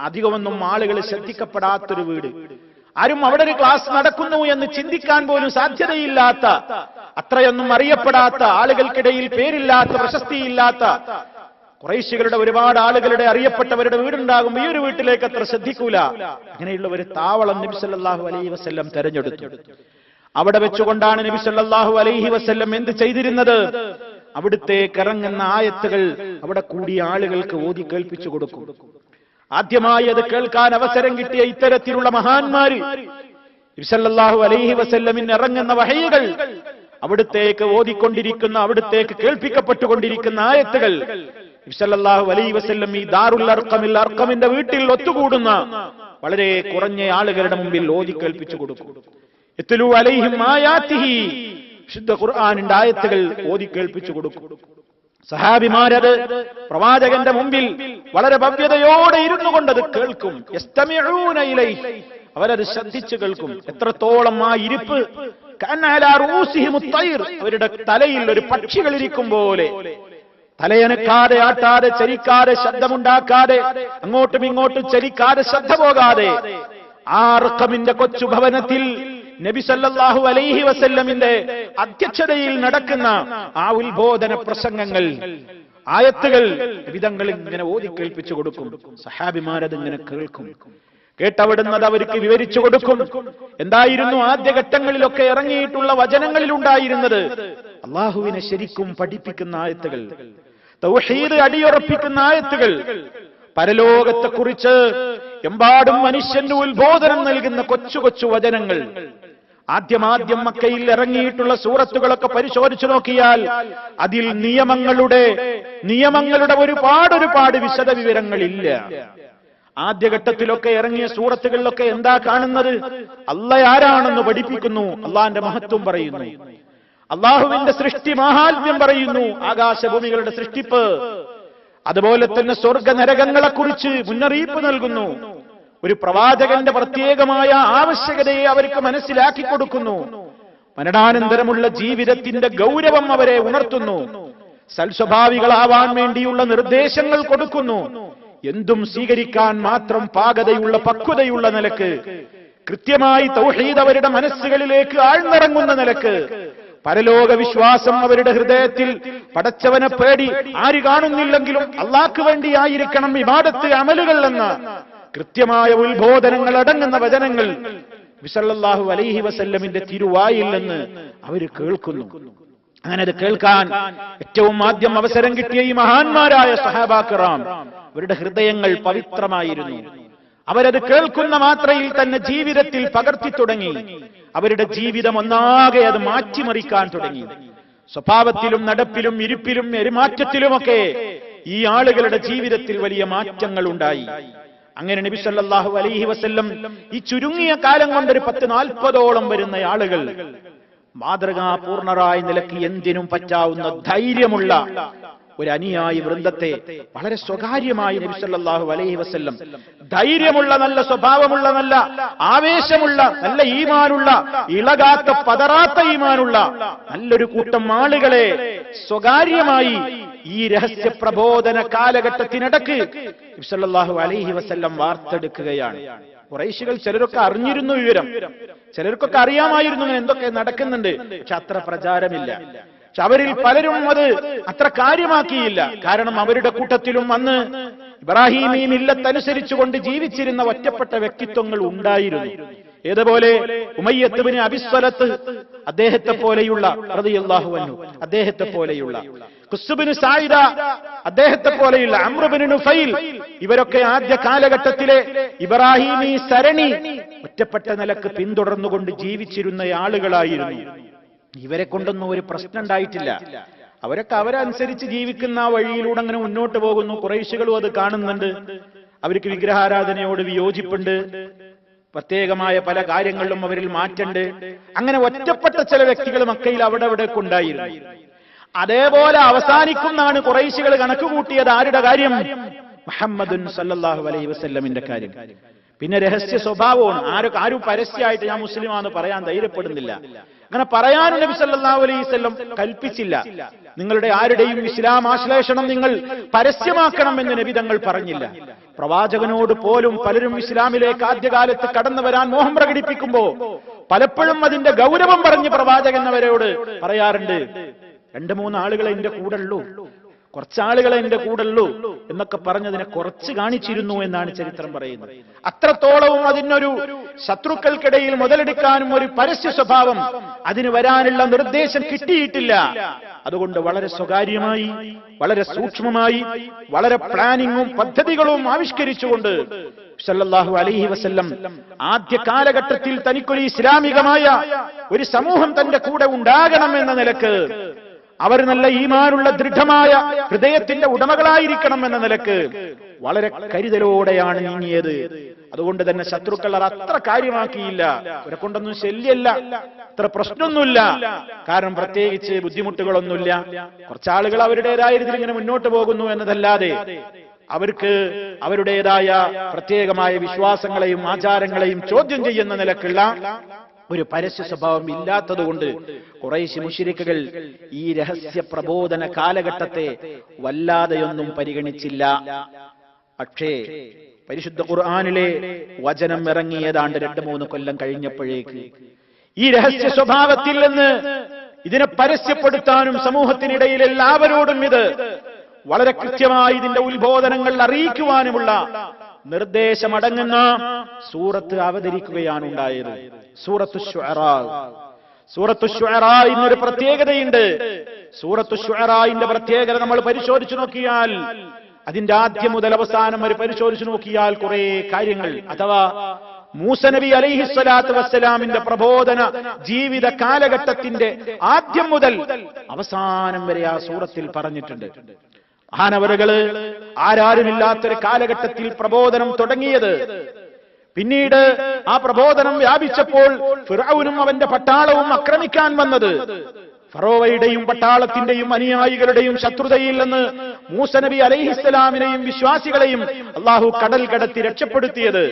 അധികമൊന്നും ആളുകൾ ശ്രദ്ധിക്കപ്പെടാത്തൊരു വീട്. ആരും അവിടെ ഒരു ക്ലാസ് നടക്കുന്നു എന്ന് ചിന്തിക്കാൻ പോലും സാധ്യതയില്ലാത്ത, അത്രയൊന്നും അറിയപ്പെടാത്ത, ആളുകൾക്കിടയിൽ പേരില്ലാത്ത, പ്രശസ്തിയില്ലാത്ത ഖുറൈശികളുടെ ഒരുപാട് ആളുകളുടെ അറിയപ്പെട്ടവരുടെ വീടുണ്ടാകും. ഈ ഒരു വീട്ടിലേക്ക് അത്ര ശ്രദ്ധിക്കൂല. അങ്ങനെയുള്ള ഒരു താവളം നബി സല്ലല്ലാഹു അലൈഹി വസല്ലം തെരഞ്ഞെടുത്തു. അവിടെ വെച്ചുകൊണ്ടാണ് നബി സല്ലല്ലാഹു അലൈഹി വസല്ലം എന്ത് ചെയ്തിരുന്നത്? അവിടുത്തേക്ക് ഇറങ്ങുന്ന ആയത്തുകൾ അവിടെ കൂടിയ ആളുകൾക്ക് ഓതി കേൾപ്പിച്ചു കൊടുക്കും. ആദ്യമായി അത് കേൾക്കാൻ അവസരം കിട്ടിയ ഇത്തരത്തിലുള്ള മഹാന്മാര് നബി സല്ലല്ലാഹു അലൈഹി വസല്ലമിന് ഇറങ്ങുന്ന വഹയ്കൾ അവിടുത്തേക്ക് ഓതിക്കൊണ്ടിരിക്കുന്ന, അവിടുത്തേക്ക് കേൾപ്പിക്കപ്പെട്ടുകൊണ്ടിരിക്കുന്ന ആയത്തുകൾ നബി സല്ലല്ലാഹു അലൈഹി വസല്ലം ഈ ദാറുൽ അർഖമിൽ, അർഖമിന്റെ വീട്ടിൽ ഒത്തുകൂടുന്ന വളരെ കുറഞ്ഞ ആളുകളുടെ മുമ്പിൽ ഓതി കേൾപ്പിച്ചു കൊടുക്കും. യത്ലു അലൈഹിം ആയാതിഹി, ശുദ്ധ ഖുർആനിന്റെ ആയത്തുകൾ ഓതി കേൾപ്പിച്ചു കൊടുക്കും. സഹാബിമാരത് പ്രവാചകന്റെ മുമ്പിൽ വളരെ ഭവ്യതയോടെ ഇരുന്നു കൊണ്ടത് കേൾക്കും. യസ്തമിഊന ഇലൈഹി, അവരത് ശ്രദ്ധിച്ചു കേൾക്കും. എത്രത്തോളം ആ ഇരിപ്പ് കഅന്നഅലാ റൂസിഹിമു തൈർ, അവരുടെ തലയിൽ ഒരു പക്ഷികളിരിക്കും പോലെ, തലയനക്കാതെ ആട്ടാതെ ചലിക്കാതെ ശബ്ദമുണ്ടാക്കാതെ അങ്ങോട്ടും ഇങ്ങോട്ടും ചലിക്കാതെ ശ്രദ്ധ പോകാതെ ആ അർഖമിന്റെ കൊച്ചു ഭവനത്തിൽ നബി സല്ലല്ലാഹു അലൈഹി വസല്ലമിന്റെ അധ്യക്ഷതയിൽ നടക്കുന്ന ആ ഉത്ബോധന പ്രസംഗങ്ങൾ, ആയത്തുകൾ വിധങ്ങൾ ഇങ്ങനെ ഓതി കേൾപ്പിച്ചു കൊടുക്കും. സഹാബിമാരത് ഇങ്ങനെ കേൾക്കും. കേട്ടവിടുന്നത് അവർക്ക് വിവരിച്ചു കൊടുക്കും. എന്തായിരുന്നു ആദ്യഘട്ടങ്ങളിലൊക്കെ ഇറങ്ങിയിട്ടുള്ള വചനങ്ങളിൽ ഉണ്ടായിരുന്നത്? അള്ളാഹുവിനെ ശരിക്കും പഠിപ്പിക്കുന്ന ആയത്തുകൾ, തൗഹീദ് അടിയുറപ്പിക്കുന്ന ആയത്തുകൾ, പരലോകത്തെക്കുറിച്ച് എമ്പാടും മനുഷ്യന് ഉത്ബോധനം നൽകുന്ന കൊച്ചു കൊച്ചു വചനങ്ങൾ. ആദ്യം മക്കയിൽ ഇറങ്ങിയിട്ടുള്ള സൂറത്തുകളൊക്കെ പരിശോധിച്ചു നോക്കിയാൽ അതിൽ നിയമങ്ങളുടെ ഒരുപാട് വിശദ വിവരങ്ങളില്ല. ആദ്യഘട്ടത്തിലൊക്കെ ഇറങ്ങിയ സൂറത്തുകളിലൊക്കെ എന്താ കാണുന്നത്? അല്ലാഹ് ആരാണെന്ന് പഠിപ്പിക്കുന്നു, അള്ളാന്റെ മഹത്വം പറയുന്നു, അള്ളാഹുവിന്റെ സൃഷ്ടി മഹാത്മ്യം പറയുന്നു, ആകാശഭൂമികളുടെ സൃഷ്ടിപ്പ്, അതുപോലെ തന്നെ സ്വർഗ നരകങ്ങളെക്കുറിച്ച് മുന്നറിയിപ്പ് നൽകുന്നു. ഒരു പ്രവാചകന്റെ പ്രത്യേകമായ ആവശ്യകതയെ അവർക്ക് മനസ്സിലാക്കി കൊടുക്കുന്നു. മരണാനന്തരമുള്ള ജീവിതത്തിന്റെ ഗൗരവം അവരെ ഉണർത്തുന്നു. സൽസ്വഭാവികളാവാൻ വേണ്ടിയുള്ള നിർദ്ദേശങ്ങൾ കൊടുക്കുന്നു. എന്തും സ്വീകരിക്കാൻ മാത്രം പാകതയുള്ള പക്വതയുള്ള നിലക്ക്, കൃത്യമായി തൗഹീദ് അവരുടെ മനസ്സുകളിലേക്ക് ആഴ്ന്നിറങ്ങുന്ന നിലക്ക്, പരലോക വിശ്വാസം അവരുടെ ഹൃദയത്തിൽ, പടച്ചവനെ പേടി ആര് കാണുന്നില്ലെങ്കിലും അള്ളാഹ്ക്ക് വേണ്ടിയായിരിക്കണം ഇബാദത്ത് അമലുകൾ എന്ന കൃത്യമായ ഉത്ബോധനങ്ങൾ അടങ്ങുന്ന വചനങ്ങൾ സല്ലല്ലാഹു അലൈഹി വസല്ലമിന്റെ തിരുവായിൽ നിന്ന് അവർ കേൾക്കുന്നു. അങ്ങനെ അത് കേൾക്കാൻ ഏറ്റവും ആദ്യം അവസരം കിട്ടിയ ഈ മഹാന്മാരായ സഹാബാക്കിറാം, അവരുടെ ഹൃദയങ്ങൾ പവിത്രമായിരുന്നു. അവരത് കേൾക്കുന്ന മാത്രയിൽ തന്നെ ജീവിതത്തിൽ പകർത്തി തുടങ്ങി. അവരുടെ ജീവിതം ഒന്നാകെ അത് മാറ്റിമറിക്കാൻ തുടങ്ങി. സ്വഭാവത്തിലും നടപ്പിലും ഇരിപ്പിലും പെരുമാറ്റത്തിലുമൊക്കെ ഈ ആളുകളുടെ ജീവിതത്തിൽ വലിയ മാറ്റങ്ങൾ ഉണ്ടായി. അങ്ങനെ നബി സല്ലല്ലാഹു അലൈഹി വസല്ലം ഈ ചുരുങ്ങിയ കാലം കൊണ്ട് ഒരു 10-40ഓളം വരുന്ന ആളുകൾ മാതൃകാപൂർണരായ നിലയ്ക്ക് എന്തിനും പറ്റാവുന്ന ധൈര്യമുള്ള ഒരു അനുയായി വൃന്ദത്തെ വളരെ സ്വകാര്യമായി നബി സല്ലല്ലാഹു അലൈഹി വസല്ലം, ധൈര്യമുള്ള, നല്ല സ്വഭാവമുള്ള, നല്ല ആവേശമുള്ള, നല്ല ഈമാനുള്ള, ഇളകാത്ത പതറാത്ത ഈമാനുള്ള നല്ലൊരു കൂട്ടം ആളുകളെ സ്വകാര്യമായി ഈ രഹസ്യ പ്രബോധന കാലഘട്ടത്തിനിടക്ക് നബി സല്ലല്ലാഹു അലൈഹി വസല്ലം വാർത്തെടുക്കുകയാണ്. ഖുറൈശികൾ ചിലരൊക്കെ അറിഞ്ഞിരുന്നു വിവരം, ചിലർക്കൊക്കെ അറിയാമായിരുന്നു എന്തൊക്കെ നടക്കുന്നുണ്ട്, പക്ഷെ അത്ര പ്രചാരമില്ല. പക്ഷെ അവരിൽ പലരും അത് അത്ര കാര്യമാക്കിയില്ല. കാരണം അവരുടെ കൂട്ടത്തിലും അന്ന് ഇബ്രാഹീമീ മില്ലത്തനുസരിച്ചുകൊണ്ട് ജീവിച്ചിരുന്ന ഒറ്റപ്പെട്ട വ്യക്തിത്വങ്ങൾ ഉണ്ടായിരുന്നു. ഏതുപോലെ ഉമയ്യത്ത് ബിൻ അബിസ്വലത്ത്, അദ്ദേഹത്തെ പോലെയുള്ള റളിയല്ലാഹു അൻഹു, അദ്ദേഹത്തെ പോലെയുള്ള ഖുസ് ബിൻ സായിദ, അദ്ദേഹത്തെ പോലെയുള്ള അംർ ബിൻ നുഫൈൽ, ഇവരൊക്കെ ആദ്യ കാലഘട്ടത്തിലെ ഇബ്രാഹീമീ സരണി ഒറ്റപ്പെട്ട നിലക്ക് പിന്തുടർന്നുകൊണ്ട് ജീവിച്ചിരുന്ന ആളുകളായിരുന്നു. ഇവരെ കൊണ്ടൊന്നും ഒരു പ്രശ്നം ഉണ്ടായിട്ടില്ല. അവരൊക്കെ അവരനുസരിച്ച് ജീവിക്കുന്ന ആ വഴിയിലൂടെ അങ്ങനെ മുന്നോട്ട് പോകുന്നു. ഖുറൈശികളും അത് കാണുന്നുണ്ട്. അവർക്ക് വിഗ്രഹാരാധനയോട് വിയോജിപ്പുണ്ട്. പ്രത്യേകമായ പല കാര്യങ്ങളിലും അവരിൽ മാറ്റമുണ്ട്. അങ്ങനെ ഒറ്റപ്പെട്ട ചില വ്യക്തികൾ മക്കയിൽ അവിടെ ഉണ്ടായിരുന്നു. അതേപോലെ അവസാനിക്കുന്നാണ് ഖുറൈശികൾ കണക്കുകൂട്ടിയത്. ആരുടെ കാര്യം? മുഹമ്മദുൻ സല്ലല്ലാഹു അലൈഹി വസല്ലമിന്റെ കാര്യം. പിന്നെ രഹസ്യ സ്വഭാവമാണ്. ആരും പരസ്യമായിട്ട് ഞാൻ മുസ്ലിമാണെന്ന് പറയാൻ ധൈര്യപ്പെടുന്നില്ല. അങ്ങനെ പറയാനും നബി സല്ലല്ലാഹു അലൈഹി വസല്ലം കൽപ്പിച്ചില്ല. നിങ്ങളുടെ ആരുടെയും ഇസ്ലാം ആശ്ലേഷണം നിങ്ങൾ പരസ്യമാക്കണം എന്ന് നബി തങ്ങൾ പറഞ്ഞില്ല. പ്രവാചകനോട് പോലും പലരും ഇസ്ലാമിലേക്ക് ആദ്യകാലത്ത് കടന്നു വരാൻ മോഹം പ്രകടിപ്പിക്കുമ്പോ പലപ്പോഴും അതിന്റെ ഗൗരവം പറഞ്ഞ് പ്രവാചകൻ അവരോട് പറയാറുണ്ട്, 2-3 ആളുകളെ എന്റെ കൂടെയുള്ളൂ, കുറച്ചാളുകളെ എന്റെ കൂടെയുള്ളൂ എന്നൊക്കെ പറഞ്ഞതിനെ കുറച്ച് കാണിച്ചിരുന്നു എന്നാണ് ചരിത്രം പറയുന്നത്. അത്രത്തോളവും അതിനൊരു ശത്രുക്കൾക്കിടയിൽ മുതലെടുക്കാനും ഒരു പരസ്യ സ്വഭാവം അതിന് വരാനുള്ള നിർദ്ദേശം കിട്ടിയിട്ടില്ല. അതുകൊണ്ട് വളരെ സ്വകാര്യമായി, വളരെ സൂക്ഷ്മമായി, വളരെ പ്ലാനിങ്ങും പദ്ധതികളും ആവിഷ്കരിച്ചുകൊണ്ട് സല്ലല്ലാഹു അലൈഹി വസല്ലം ആദ്യ കാലഘട്ടത്തിൽ തനിക്കൊരു ഇസ്ലാമികമായ ഒരു സമൂഹം തന്റെ കൂടെ ഉണ്ടാകണം എന്ന നിലക്ക്, അവർ നല്ല ഈമാനുള്ള ദൃഢമായ ഹൃദയത്തിന്റെ ഉടമകളായിരിക്കണം എന്ന നിലക്ക് വളരെ കരുതലോടെയാണ് നീങ്ങിയത്. അതുകൊണ്ട് തന്നെ ശത്രുക്കൾ അത് അത്ര കാര്യമാക്കിയില്ല. അവരെ കൊണ്ടൊന്നും ശല്യമല്ല, അത്ര പ്രശ്നമൊന്നുമില്ല. കാരണം പ്രത്യേകിച്ച് ബുദ്ധിമുട്ടുകളൊന്നുമില്ല. കുറച്ചാളുകൾ അവരുടേതായ രീതിയിൽ ഇങ്ങനെ മുന്നോട്ട് പോകുന്നു എന്നതല്ലാതെ അവർക്ക് അവരുടേതായ പ്രത്യേകമായ വിശ്വാസങ്ങളെയും ആചാരങ്ങളെയും ചോദ്യം ചെയ്യുന്ന നിലക്കുള്ള ഒരു പരസ്യ സ്വഭാവം ഇല്ലാത്തതുകൊണ്ട് ഖുറൈശ് മുശ്രിക്കുകൾ ഈ രഹസ്യ പ്രബോധന കാലഘട്ടത്തെ വല്ലാതെയൊന്നും പരിഗണിച്ചില്ല. പക്ഷേ പരിശുദ്ധ ഖുർആനിലെ വചനം ഇറങ്ങിയതാണ്ട് 2-3 കൊല്ലം കഴിഞ്ഞപ്പോഴേക്ക് ഈ രഹസ്യ സ്വഭാവത്തിൽ നിന്ന് ഇതിനെ പരസ്യപ്പെടുത്താനും സമൂഹത്തിനിടയിൽ എല്ലാവരോടും ഇത് വളരെ കൃത്യമായി ഇതിന്റെ ഉത്ബോധനങ്ങൾ അറിയിക്കുവാനുമുള്ള നിർദ്ദേശമടങ്ങുന്ന സൂറത്ത് അവതരിക്കുകയാണ് ഉണ്ടായത്. സൂറത്തു ശുഅറാ. സൂറത്തു ശുഅറാഇനൊരു പ്രത്യേകതയുണ്ട്. സൂറത്തു ശുഅറാഇന്റെ പ്രത്യേകത നമ്മൾ പരിശോധിച്ചു നോക്കിയാൽ, അതിന്റെ ആദ്യം മുതൽ അവസാനം വരെ പരിശോധിച്ചു നോക്കിയാൽ കുറെ കാര്യങ്ങൾ, അഥവാ മൂസ നബി അലൈഹിസ്സലാത്തു വസ്സലാമിന്റെ പ്രബോധന ജീവിത കാലഘട്ടത്തിന്റെ ആദ്യം മുതൽ അവസാനം വരെ ആ സൂറത്തിൽ പറഞ്ഞിട്ടുണ്ട്. മഹാനവറുകള് ആരാരുമില്ലാത്തൊരു കാലഘട്ടത്തിൽ പ്രബോധനം തുടങ്ങിയത്. പിന്നീട് ആ പ്രബോധനം വ്യാപിച്ചപ്പോൾ ഫിർഔനും അവന്റെ പട്ടാളവും ആക്രമിക്കാൻ വന്നത്. ഫറോവയുടെയും പട്ടാളത്തിന്റെയും അനുയായികളുടെയും ശത്രുതയിൽ നിന്ന് മൂസ നബി അലൈഹിസ്സലാമിനെയും വിശ്വാസികളെയും അള്ളാഹു കടൽ കടത്തി രക്ഷപ്പെടുത്തിയത്.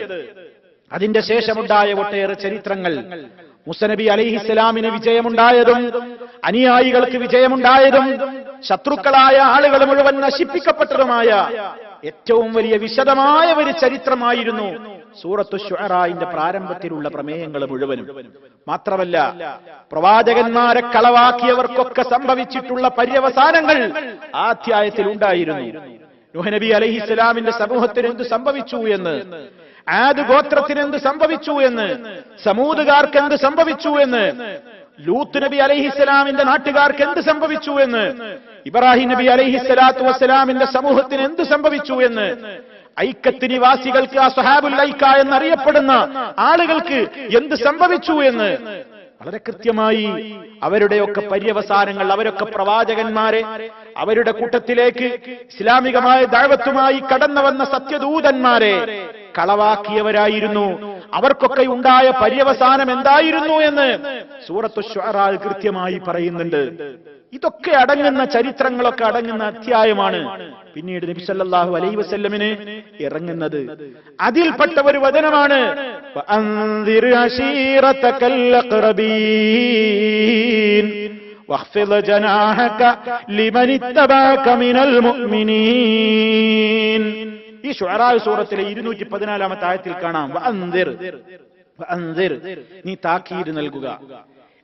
അതിന്റെ ശേഷമുണ്ടായ ഒട്ടേറെ ചരിത്രങ്ങൾ, മൂസ നബി അലൈഹിസ്സലാമിന് വിജയമുണ്ടായതും അനുയായികൾക്ക് വിജയമുണ്ടായതും ശത്രുക്കളായ ആളുകൾ മുഴുവൻ നശിപ്പിക്കപ്പെട്ടതുമായ ഏറ്റവും വലിയ വിശദമായ ഒരു ചരിത്രമായിരുന്നു സൂറത്തു ശുഅറാഇന്റെ പ്രാരംഭത്തിലുള്ള പ്രമേയങ്ങൾ മുഴുവനും. മാത്രമല്ല, പ്രവാചകന്മാരെ കളവാക്കിയവർക്കൊക്കെ സംഭവിച്ചിട്ടുള്ള പര്യവസാനങ്ങൾ ആ അധ്യായത്തിൽ ഉണ്ടായിരുന്നു. നൂഹ് നബി അലൈഹിസ്സലാമിന്റെ സമൂഹത്തിന് എന്ത് സംഭവിച്ചു എന്ന്, ആദ് ഗോത്രത്തിന് എന്ത് സംഭവിച്ചു എന്ന്, സമൂദുകാർക്ക് എന്ത് സംഭവിച്ചു എന്ന്, ലൂത്ത് നബി അലൈഹിസ്സലാമിന്റെ നാട്ടുകാർക്ക് എന്ത് സംഭവിച്ചു എന്ന്, ഇബ്രാഹിം നബി അലൈഹിസ്സലാത്തു വസ്സലാമിന്റെ സമൂഹത്തിന് എന്ത് സംഭവിച്ചു എന്ന്, ഐക്കത്ത് നിവാസികൾക്ക് അസ്ഹാബുൽ ഐക്ക എന്നറിയപ്പെടുന്ന ആളുകൾക്ക് എന്ത് സംഭവിച്ചു എന്ന് വളരെ കൃത്യമായി അവരുടെയൊക്കെ പര്യവസാനങ്ങൾ, അവരൊക്കെ പ്രവാചകന്മാരെ അവരുടെ കൂട്ടത്തിലേക്ക് ഇസ്ലാമികമായ ദഅവത്തുമായി കടന്നു വന്ന സത്യദൂതന്മാരെ കളവാക്കിയവരായിരുന്നു. അവർക്കൊക്കെ ഉണ്ടായ പര്യവസാനം എന്തായിരുന്നു എന്ന് സൂറത്തു ശുഅറാ കൃത്യമായി പറയുന്നുണ്ട്. ഇതൊക്കെ അടങ്ങുന്ന ചരിത്രങ്ങളൊക്കെ അടങ്ങുന്ന അധ്യായമാണ് പിന്നീട് നബി സല്ലല്ലാഹു അലൈഹി വസല്ലമിന് ഇറങ്ങുന്നത്. അതിൽപ്പെട്ട ഒരു വചനമാണ് വഅൻദിർ അശീറതകൽ അഖ്റബീൻ വഖ്ഫിദ് ജനാഹക ലിമൻ ഇത്തബഅക മിനൽ മുഅ്മിനീൻ. ഈ ശുഅറാ സൂറത്തിലെ 214-ാമത്തെ ആയത്തിൽ കാണാം വഅൻദിർ, വഅൻദിർ, നീ താക്കീത് നൽകുക,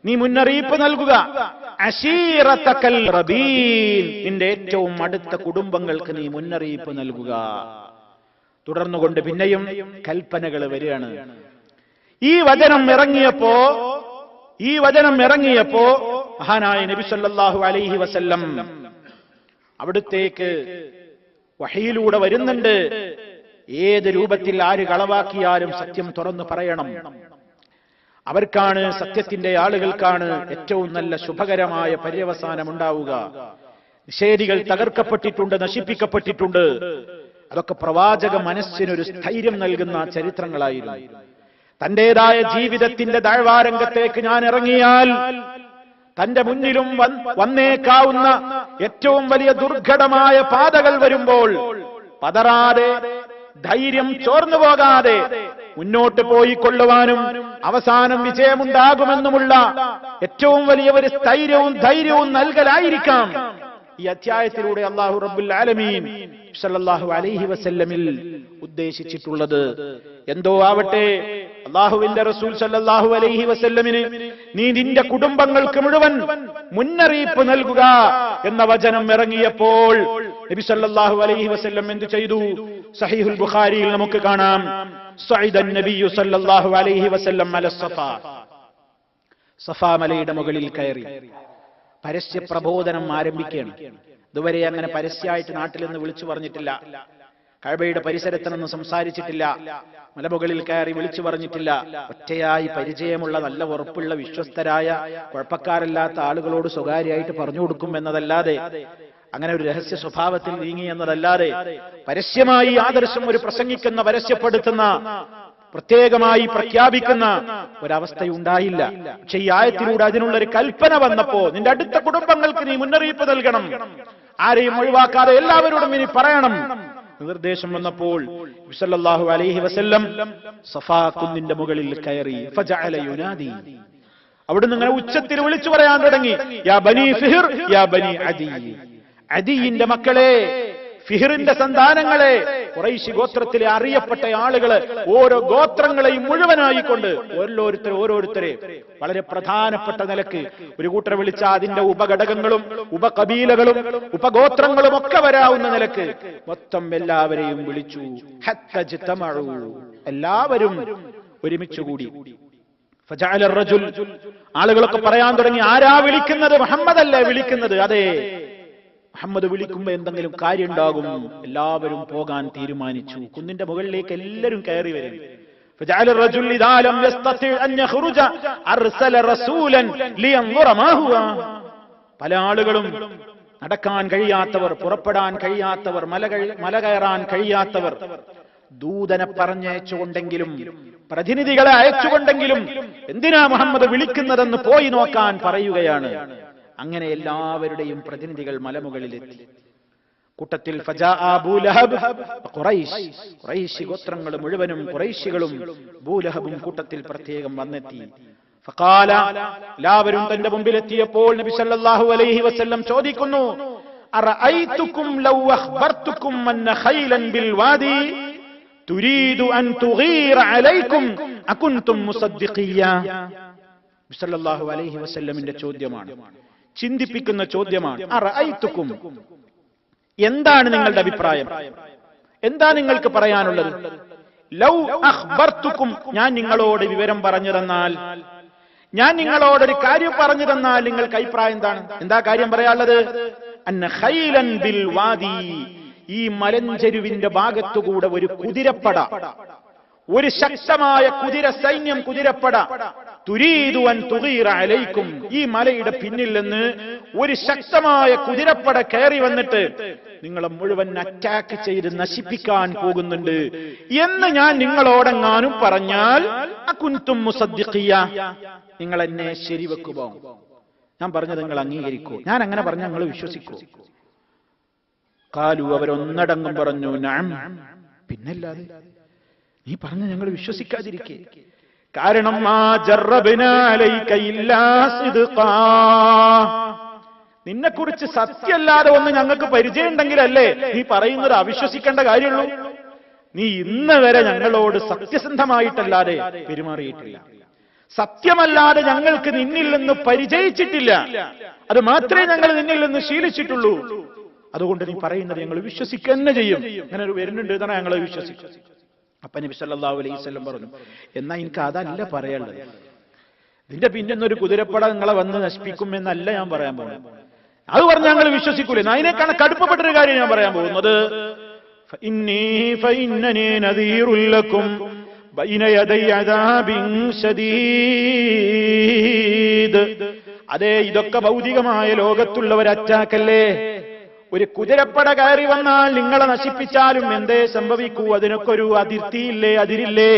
നീ മുന്നറിയിപ്പ് നൽകുക, അശീറതകൽ റബീൻ, നിന്റെ ഏറ്റവും അടുത്ത കുടുംബങ്ങൾക്ക് നീ മുന്നറിയിപ്പ് നൽകുക. തുടർന്നുകൊണ്ട് പിന്നെയും കൽപ്പനകൾ വരികയാണ്. ഈ വചനം ഇറങ്ങിയപ്പോ മഹാനായ നബി സല്ലല്ലാഹു അലൈഹി വസല്ലം അവിടുത്തേക്ക് വഹയിലൂടെ വരുന്നുണ്ട്. ഏത് രൂപത്തിൽ ആര് കളവാക്കിയാലും സത്യം തുറന്നു പറയണം. അവർക്കാണ്, സത്യത്തിന്റെ ആളുകൾക്കാണ് ഏറ്റവും നല്ല ശുഭകരമായ പര്യവസാനം ഉണ്ടാവുക. നിഷേധികൾ തകർക്കപ്പെട്ടിട്ടുണ്ട്, നശിപ്പിക്കപ്പെട്ടിട്ടുണ്ട്. അതൊക്കെ പ്രവാചക മനസ്സിനൊരു സ്ഥൈര്യം നൽകുന്ന ചരിത്രങ്ങളായിരുന്നു. തന്റേതായ ജീവിതത്തിന്റെ ദഅവാരംഗത്തേക്ക് ഞാൻ ഇറങ്ങിയാൽ തന്റെ മുന്നിലും വന്നേക്കാവുന്ന ഏറ്റവും വലിയ ദുർഘടമായ പാതകൾ വരുമ്പോൾ പതറാതെ, ധൈര്യം ചോർന്നു പോകാതെ മുന്നോട്ട് പോയി കൊള്ളുവാനും അവസാനം വിജയമുണ്ടാകുമെന്നുമുള്ള ഏറ്റവും വലിയ ഒരു സ്ഥൈര്യവും ധൈര്യവും നൽകലായിരിക്കാം ഈ അധ്യായത്തിലൂടെ അല്ലാഹു റബ്ബുൽ ആലമീൻ സല്ലല്ലാഹു അലൈഹി വസല്ലമിൽ ഉദ്ദേശിച്ചിട്ടുള്ളത്. എന്തോ ആവട്ടെ, അല്ലാഹുവിന്റെ റസൂൽ സല്ലല്ലാഹു അലൈഹി വസല്ലമിന് നീ നിന്റെ കുടുംബങ്ങൾക്ക് മുഴുവൻ മുന്നറിയിപ്പ് നൽകുക എന്ന വചനം ഇറങ്ങിയപ്പോൾ നബി സല്ലല്ലാഹു അലൈഹി വസല്ലം എന്തു ചെയ്തു? സഹീഹുൽ ബുഖാരിയിൽ നമുക്ക് കാണാം, സഅദൻ നബിയ്യു സല്ലല്ലാഹു അലൈഹി വസല്ലം അല സഫാ, സഫാ മലയുടെ മുകളിൽ കയറി പരസ്യ പ്രബോധനം ആരംഭിക്കുകയാണ്. ഇതുവരെ അങ്ങനെ പരസ്യമായിട്ട് നാട്ടിൽ നിന്ന് വിളിച്ചു പറഞ്ഞിട്ടില്ല. കഅബയുടെ പരിസരത്തിനൊന്നും സംസാരിച്ചിട്ടില്ല. മലമുകളിൽ കയറി വിളിച്ചു പറഞ്ഞിട്ടില്ല. ഒറ്റയായി പരിചയമുള്ള, നല്ല ഉറപ്പുള്ള, വിശ്വസ്തരായ, കുഴപ്പക്കാരല്ലാത്ത ആളുകളോട് സ്വകാര്യമായിട്ട് പറഞ്ഞു കൊടുക്കും എന്നതല്ലാതെ അങ്ങനെ ഒരു രഹസ്യ സ്വഭാവത്തിൽ നീങ്ങി എന്നതല്ലാതെ പരസ്യമായി ആദർശം ഒരു പ്രസംഗിക്കുന്ന, പരസ്യപ്പെടുത്തുന്ന, പ്രത്യേകമായി പ്രഖ്യാപിക്കുന്ന ഒരവസ്ഥയുണ്ടായില്ല. പക്ഷെ ഈ ആയത്തിലൂടെ അതിനുള്ളൊരു കൽപ്പന വന്നപ്പോ, നിന്റെ അടുത്ത കുടുംബങ്ങൾക്ക് നീ മുന്നറിയിപ്പ് നൽകണം, ആരെയും ഒഴിവാക്കാതെ എല്ലാവരോടും ഇനി പറയണം നിർദ്ദേശം വന്നപ്പോൾ സല്ലല്ലാഹു അലൈഹി വസല്ലം സഫാ കുന്നിന്റെ മുകളിൽ കയറി ഫജഅല യുനാദി. അവിടുന്ന് ഇങ്ങനെ ഉച്ചത്തിൽ വിളിച്ചു പറയാൻ തുടങ്ങി, യാ ബനി ഫിഹിർ യാ ബനി അദി, അദിയിന്റെ മക്കളെ, ഫിഹിറിന്റെ സന്താനങ്ങളെ, ഖുറൈശി ഗോത്രത്തിലെ അറിയപ്പെട്ട ആളുകള്, ഓരോ ഗോത്രങ്ങളെയും മുഴുവനായിക്കൊണ്ട് ഓരോരുത്തരെ വളരെ പ്രധാനപ്പെട്ട നിലക്ക് ഒരു കൂട്ടരെ വിളിച്ച അതിന്റെ ഉപഘടകങ്ങളും ഉപകബീലകളും ഉപഗോത്രങ്ങളും ഒക്കെ വരാവുന്ന നിലക്ക് മൊത്തം എല്ലാവരെയും വിളിച്ചു. ഹത്തജ്തമഉ, എല്ലാവരും ഒരുമിച്ചുകൂടി. ഫജഅല അർറജുൽ, ആളുകളൊക്കെ പറയാൻ തുടങ്ങി, ആരാ വിളിക്കുന്നത്? മുഹമ്മദല്ലേ വിളിക്കുന്നത്? അതെ, മുഹമ്മദ് വിളിക്കുമ്പോ എന്തെങ്കിലും കാര്യം ഉണ്ടാകും. എല്ലാവരും പോകാൻ തീരുമാനിച്ചു. കുന്നിന്റെ മുകളിലേക്ക് എല്ലാവരും കയറി വരും. فجعل الرجل إذا لم يستطع أن يخرج أرسل رسولا لينظر ما هو. പല ആളുകളും നടക്കാൻ കഴിയാത്തവർ, പുറപ്പെടാൻ കഴിയാത്തവർ, മല കയറാൻ കഴിയാത്തവർ ദൂതനെ പറഞ്ഞയച്ചുകൊണ്ടെങ്കിലും പ്രതിനിധികളെ അയച്ചുകൊണ്ടെങ്കിലും എന്തിനാ മുഹമ്മദ് വിളിക്കുന്നതെന്ന് പോയി നോക്കാൻ പറയുകയാണ്. അങ്ങനെ എല്ലാവരുടെയും പ്രതിനിധികൾ മലമുകളിലെത്തി. കൂട്ടത്തിൽ ഫജാ അബൂ ലഹബ് ഖുറൈശി ഗോത്രങ്ങൾ മുഴുവനും, ഖുറൈശികളും അബൂലഹബും കൂട്ടത്തിൽ പ്രത്യേകം വന്നെത്തി. ഫഖാല, എല്ലാവരും തന്റെ മുമ്പിലെത്തിയപ്പോൾ നബി സല്ലല്ലാഹു അലൈഹി വസല്ലം ചോദിക്കുന്നു, അറഅയ്തുകും ലൗ അഖ്ബർതുകും അന്ന ഖൈലൻ ബിൽ വാദി തുരീദു അൻ തുഗീറ അലൈക്കും അകുൻതും മുസദ്ദിഖിയ. നബി സല്ലല്ലാഹു അലൈഹി വസല്ലമിന്റെ ചോദ്യമാണ്, ചിന്തിപ്പിക്കുന്ന ചോദ്യമാണ്. അറഅയ്തുകും, എന്താണ് നിങ്ങളുടെ അഭിപ്രായം? എന്താ നിങ്ങൾക്ക് പറയാനുള്ളത്? ലൗ അഖ്ബർതുകും, ഞാൻ നിങ്ങളോട് വിവരം പറഞ്ഞു തന്നാൽ, ഞാൻ നിങ്ങളോടൊരു കാര്യം പറഞ്ഞു തന്നാൽ നിങ്ങൾക്ക് അഭിപ്രായം എന്താണ്? എന്താ കാര്യം പറയാനുള്ളത്? അന്ന ഖൈലൻ ബിൽ വാദി, ഈ മലഞ്ചെരുവിന്റെ ഭാഗത്തുകൂടെ ഒരു കുതിരപ്പട, ഒരു ശക്തമായ കുതിര സൈന്യം, കുതിരപ്പട, തുരീദു അൻ തുഗീറ അലൈക്കും, ഈ മലയുടെ പിന്നിൽ നിന്ന് ഒരു ശക്തമായ കുതിരപ്പട കയറി വന്നിട്ട് നിങ്ങളെ മുഴുവൻ അറ്റാക്ക് ചെയ്ത് നശിപ്പിക്കാൻ പോകുന്നുണ്ട് എന്ന് ഞാൻ നിങ്ങളോടെങ്ങാനും പറഞ്ഞാൽ അകുൻതും മുസദ്ദിഖിയ, നിങ്ങൾ എന്നെ ശരിവെക്കുമോ? ഞാൻ പറഞ്ഞത് നിങ്ങൾ അംഗീകരിക്കൂ? ഞാൻ അങ്ങനെ പറഞ്ഞാൽ നിങ്ങൾ വിശ്വസിക്കൂ? ഖാലു, അവരൊന്നടങ്കം പറഞ്ഞു, നഅം, പിന്നല്ലാതെ, നീ പറഞ്ഞ ഞങ്ങൾ വിശ്വസിക്കാതിരിക്കേ? കാരണം മാ ജറബ്നാ അലൈക ഇല്ലാ സിദ്ഖാ, നിന്നെക്കുറിച്ച് സത്യമല്ലാതെ ഒന്ന് ഞങ്ങൾക്ക് പരിചയം ഉണ്ടെങ്കിലല്ലേ നീ പറയുന്നത് അവിശ്വസിക്കേണ്ട കാര്യമുള്ളൂ. നീ ഇന്ന് വരെ ഞങ്ങളോട് സത്യസന്ധമായിട്ടല്ലാതെ പെരുമാറിയിട്ടില്ല, സത്യമല്ലാതെ ഞങ്ങൾക്ക് നിന്നിൽ നിന്ന് പരിചയിച്ചിട്ടില്ല, അത് മാത്രമേ ഞങ്ങൾ നിന്നിൽ നിന്ന് ശീലിച്ചിട്ടുള്ളൂ. അതുകൊണ്ട് നീ പറയുന്നത് ഞങ്ങൾ വിശ്വസിക്കുക തന്നെ ചെയ്യും. അങ്ങനെ ഒരു വരുന്നുണ്ട് എന്നാണ് ഞങ്ങൾ വിശ്വസിക്കും. അപ്പൊ നബി സല്ലല്ലാഹു അലൈഹി വസല്ലം പറഞ്ഞു, എന്നാ എനിക്ക് അതല്ല പറയാനുള്ളത്. ഇതിന്റെ പിന്നൊരു കുതിരപ്പട നിങ്ങളെ വന്ന് നശിപ്പിക്കും എന്നല്ല ഞാൻ പറയാൻ പോകുന്നത്. അത് പറഞ്ഞ് ഞങ്ങൾ വിശ്വസിക്കൂലേ? അതിനേക്കാണ് കടുപ്പപ്പെട്ടൊരു കാര്യം ഞാൻ പറയാൻ പോകുന്നത്. ഫഇന്നനീ നദീറുൽ ലക്കും ബൈന യദൈ അദാബിൻ ശദീദ്. അതെ, ഇതൊക്കെ ഭൗതികമായ ലോകത്തുള്ള ഒരു അറ്റാക്കല്ലേ. ഒരു കുതിരപ്പട കയറി വന്നാൽ നിങ്ങളെ നശിപ്പിച്ചാലും എന്തേ സംഭവിക്കൂ? അതിനൊക്കെ ഒരു അതിർത്തിയില്ലേ, അതിരില്ലേ?